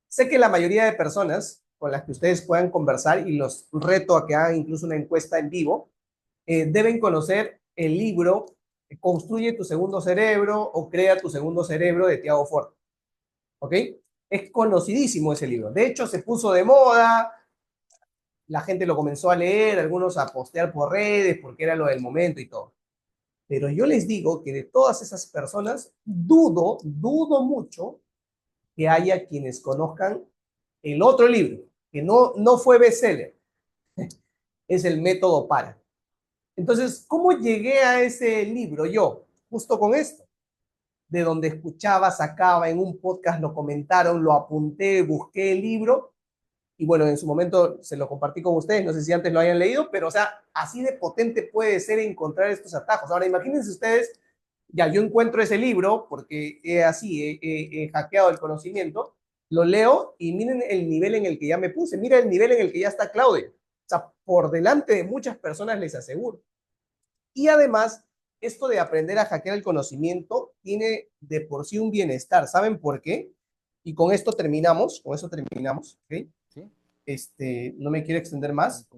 sé que la mayoría de personas con las que ustedes puedan conversar y los reto a que hagan incluso una encuesta en vivo, deben conocer el libro Construye tu segundo cerebro o Crea tu segundo cerebro de Tiago Ford. ¿Ok? Es conocidísimo ese libro. De hecho, se puso de moda, la gente lo comenzó a leer, algunos a postear por redes porque era lo del momento y todo. Pero yo les digo que de todas esas personas, dudo mucho que haya quienes conozcan el otro libro, que no fue bestseller, es El método para. Entonces, ¿cómo llegué a ese libro yo? Justo con esto. De donde escuchaba, sacaba en un podcast, lo comentaron, lo apunté, busqué el libro y bueno, en su momento se lo compartí con ustedes, no sé si antes lo hayan leído, pero o sea, así de potente puede ser encontrar estos atajos. Ahora, imagínense ustedes, ya yo encuentro ese libro, porque he hackeado el conocimiento, lo leo y miren el nivel en el que ya me puse, mira el nivel en el que ya está Claudia. O sea, por delante de muchas personas les aseguro. Y además, esto de aprender a hackear el conocimiento tiene de por sí un bienestar. ¿Saben por qué? Y con eso terminamos, ¿ok? ¿Sí? No me quiero extender más,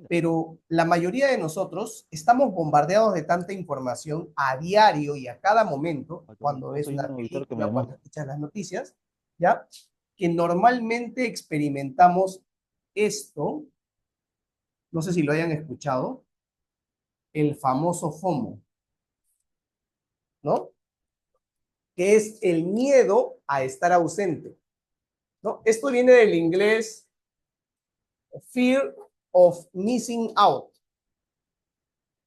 pero la mayoría de nosotros estamos bombardeados de tanta información a diario y a cada momento, cuando ves Soy un una auditor que me película, llamó. cuando escuchas las noticias, ¿ya? Que normalmente experimentamos esto, no sé si lo hayan escuchado, el famoso FOMO, ¿no? Que es el miedo a estar ausente, ¿no? Esto viene del inglés fear of missing out,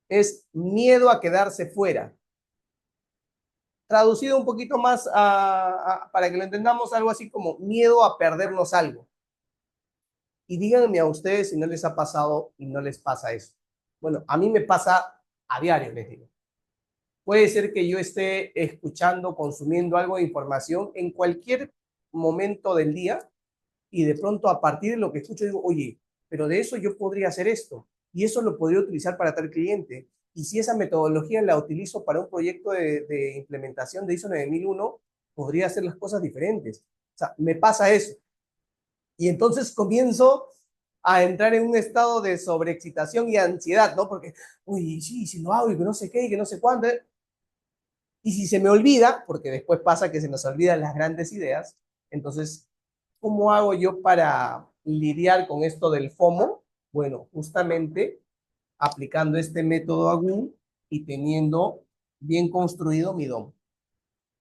es miedo a quedarse fuera. Traducido un poquito más para que lo entendamos, algo así como miedo a perdernos algo. Y díganme a ustedes si no les ha pasado y no les pasa eso. Bueno, a mí me pasa a diario, les digo. Puede ser que yo esté escuchando, consumiendo algo de información en cualquier momento del día y de pronto a partir de lo que escucho digo, oye, pero de eso yo podría hacer esto y eso lo podría utilizar para tal cliente. Y si esa metodología la utilizo para un proyecto de implementación de ISO 9001, podría hacer las cosas diferentes. O sea, me pasa eso. Y entonces comienzo a entrar en un estado de sobreexcitación y ansiedad, ¿no? Porque, uy, sí, si lo hago y que no sé qué y que no sé cuándo. Y si se me olvida, porque después pasa que se nos olvidan las grandes ideas, entonces, ¿cómo hago yo para lidiar con esto del FOMO? Bueno, justamente aplicando este método AGU y teniendo bien construido mi DOM.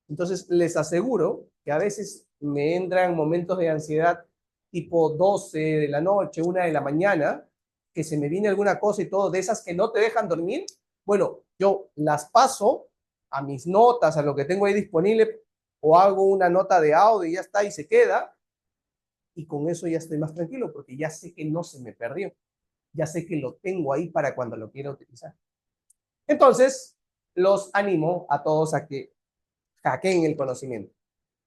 Entonces, les aseguro que a veces me entran momentos de ansiedad tipo 12 de la noche, 1 de la mañana, que se me viene alguna cosa y todo, de esas que no te dejan dormir. Bueno, yo las paso a mis notas, a lo que tengo ahí disponible, o hago una nota de audio y ya está, y se queda, y con eso ya estoy más tranquilo, porque ya sé que no se me perdió, ya sé que lo tengo ahí para cuando lo quiera utilizar. Entonces, los animo a todos a que hackeen el conocimiento.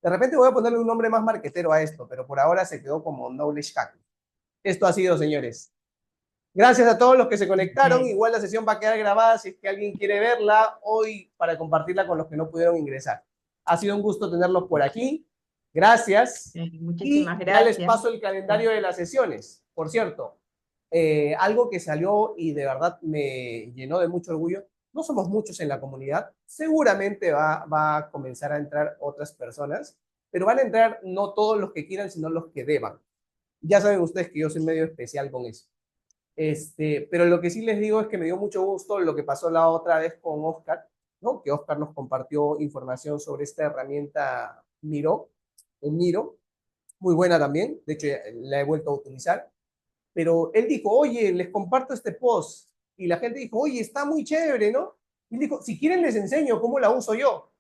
De repente voy a ponerle un nombre más marquetero a esto, pero por ahora se quedó como Knowledge Hacking. Esto ha sido, señores. Gracias a todos los que se conectaron. Ok. Igual la sesión va a quedar grabada si es que alguien quiere verla hoy para compartirla con los que no pudieron ingresar. Ha sido un gusto tenerlos por aquí. Gracias. Muchísimas Y ya les gracias. paso el calendario de las sesiones. Por cierto, algo que salió y de verdad me llenó de mucho orgullo. No somos muchos en la comunidad. Seguramente va a comenzar a entrar otras personas, pero van a entrar no todos los que quieran, sino los que deban. Ya saben ustedes que yo soy medio especial con eso. Pero lo que sí les digo es que me dio mucho gusto lo que pasó la otra vez con Oscar, ¿no? Que Oscar nos compartió información sobre esta herramienta Miro, un Miro, muy buena también, de hecho la he vuelto a utilizar, pero él dijo, oye, les comparto este post, y la gente dijo, oye, está muy chévere, ¿no? Y él dijo, si quieren les enseño cómo la uso yo,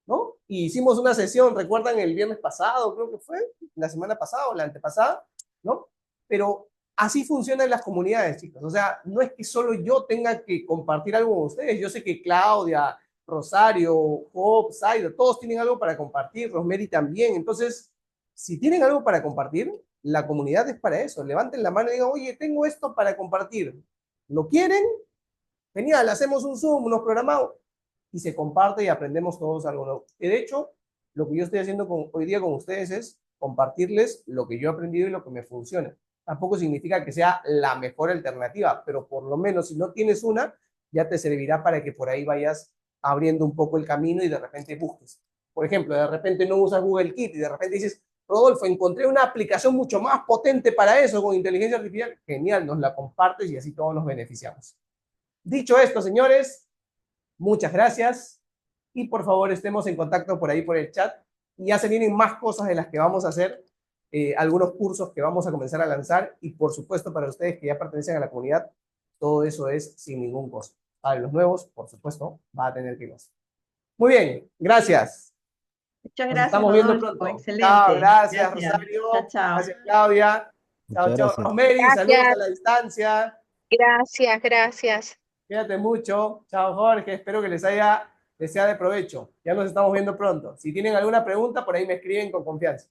¿no? Y hicimos una sesión, recuerdan el viernes pasado, creo que fue, la semana pasada o la antepasada, ¿no? Pero así funcionan las comunidades, chicos. O sea, no es que solo yo tenga que compartir algo con ustedes. Yo sé que Claudia, Rosario, Job, Saido, todos tienen algo para compartir, Rosemary también. Entonces, si tienen algo para compartir, la comunidad es para eso. Levanten la mano y digan, oye, tengo esto para compartir. ¿Lo quieren? Genial, hacemos un Zoom, nos programamos y se comparte y aprendemos todos algo nuevo. Y de hecho, lo que yo estoy haciendo hoy día con ustedes es compartirles lo que yo he aprendido y lo que me funciona. Tampoco significa que sea la mejor alternativa, pero por lo menos si no tienes una, ya te servirá para que por ahí vayas abriendo un poco el camino y de repente busques. Por ejemplo, de repente no usas Google Keep y de repente dices, Rodolfo, encontré una aplicación mucho más potente para eso con inteligencia artificial. Genial, nos la compartes y así todos nos beneficiamos. Dicho esto, señores, muchas gracias y por favor estemos en contacto por ahí por el chat. Y ya se vienen más cosas de las que vamos a hacer, algunos cursos que vamos a comenzar a lanzar y por supuesto para ustedes que ya pertenecen a la comunidad, todo eso es sin ningún costo. Para los nuevos, por supuesto, va a tener que ir. Muy bien, gracias. Muchas Nos gracias, estamos viendo Rodolfo. pronto. Chao, Excelente. gracias Gracias. Chao, Rosario, chao. gracias Claudia. Chao, Muchas chao. gracias. Rosemary, saludos a Gracias, la distancia. gracias, gracias. Cuídate mucho. Chao, Jorge. Espero que les sea de provecho. Ya nos estamos viendo pronto. Si tienen alguna pregunta, por ahí me escriben con confianza.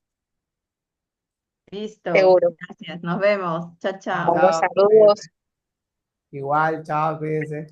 Listo, Seguro. gracias, nos vemos. Chao, chao. Bueno, Chao. saludos. Cuídense. Igual, chao, cuídense.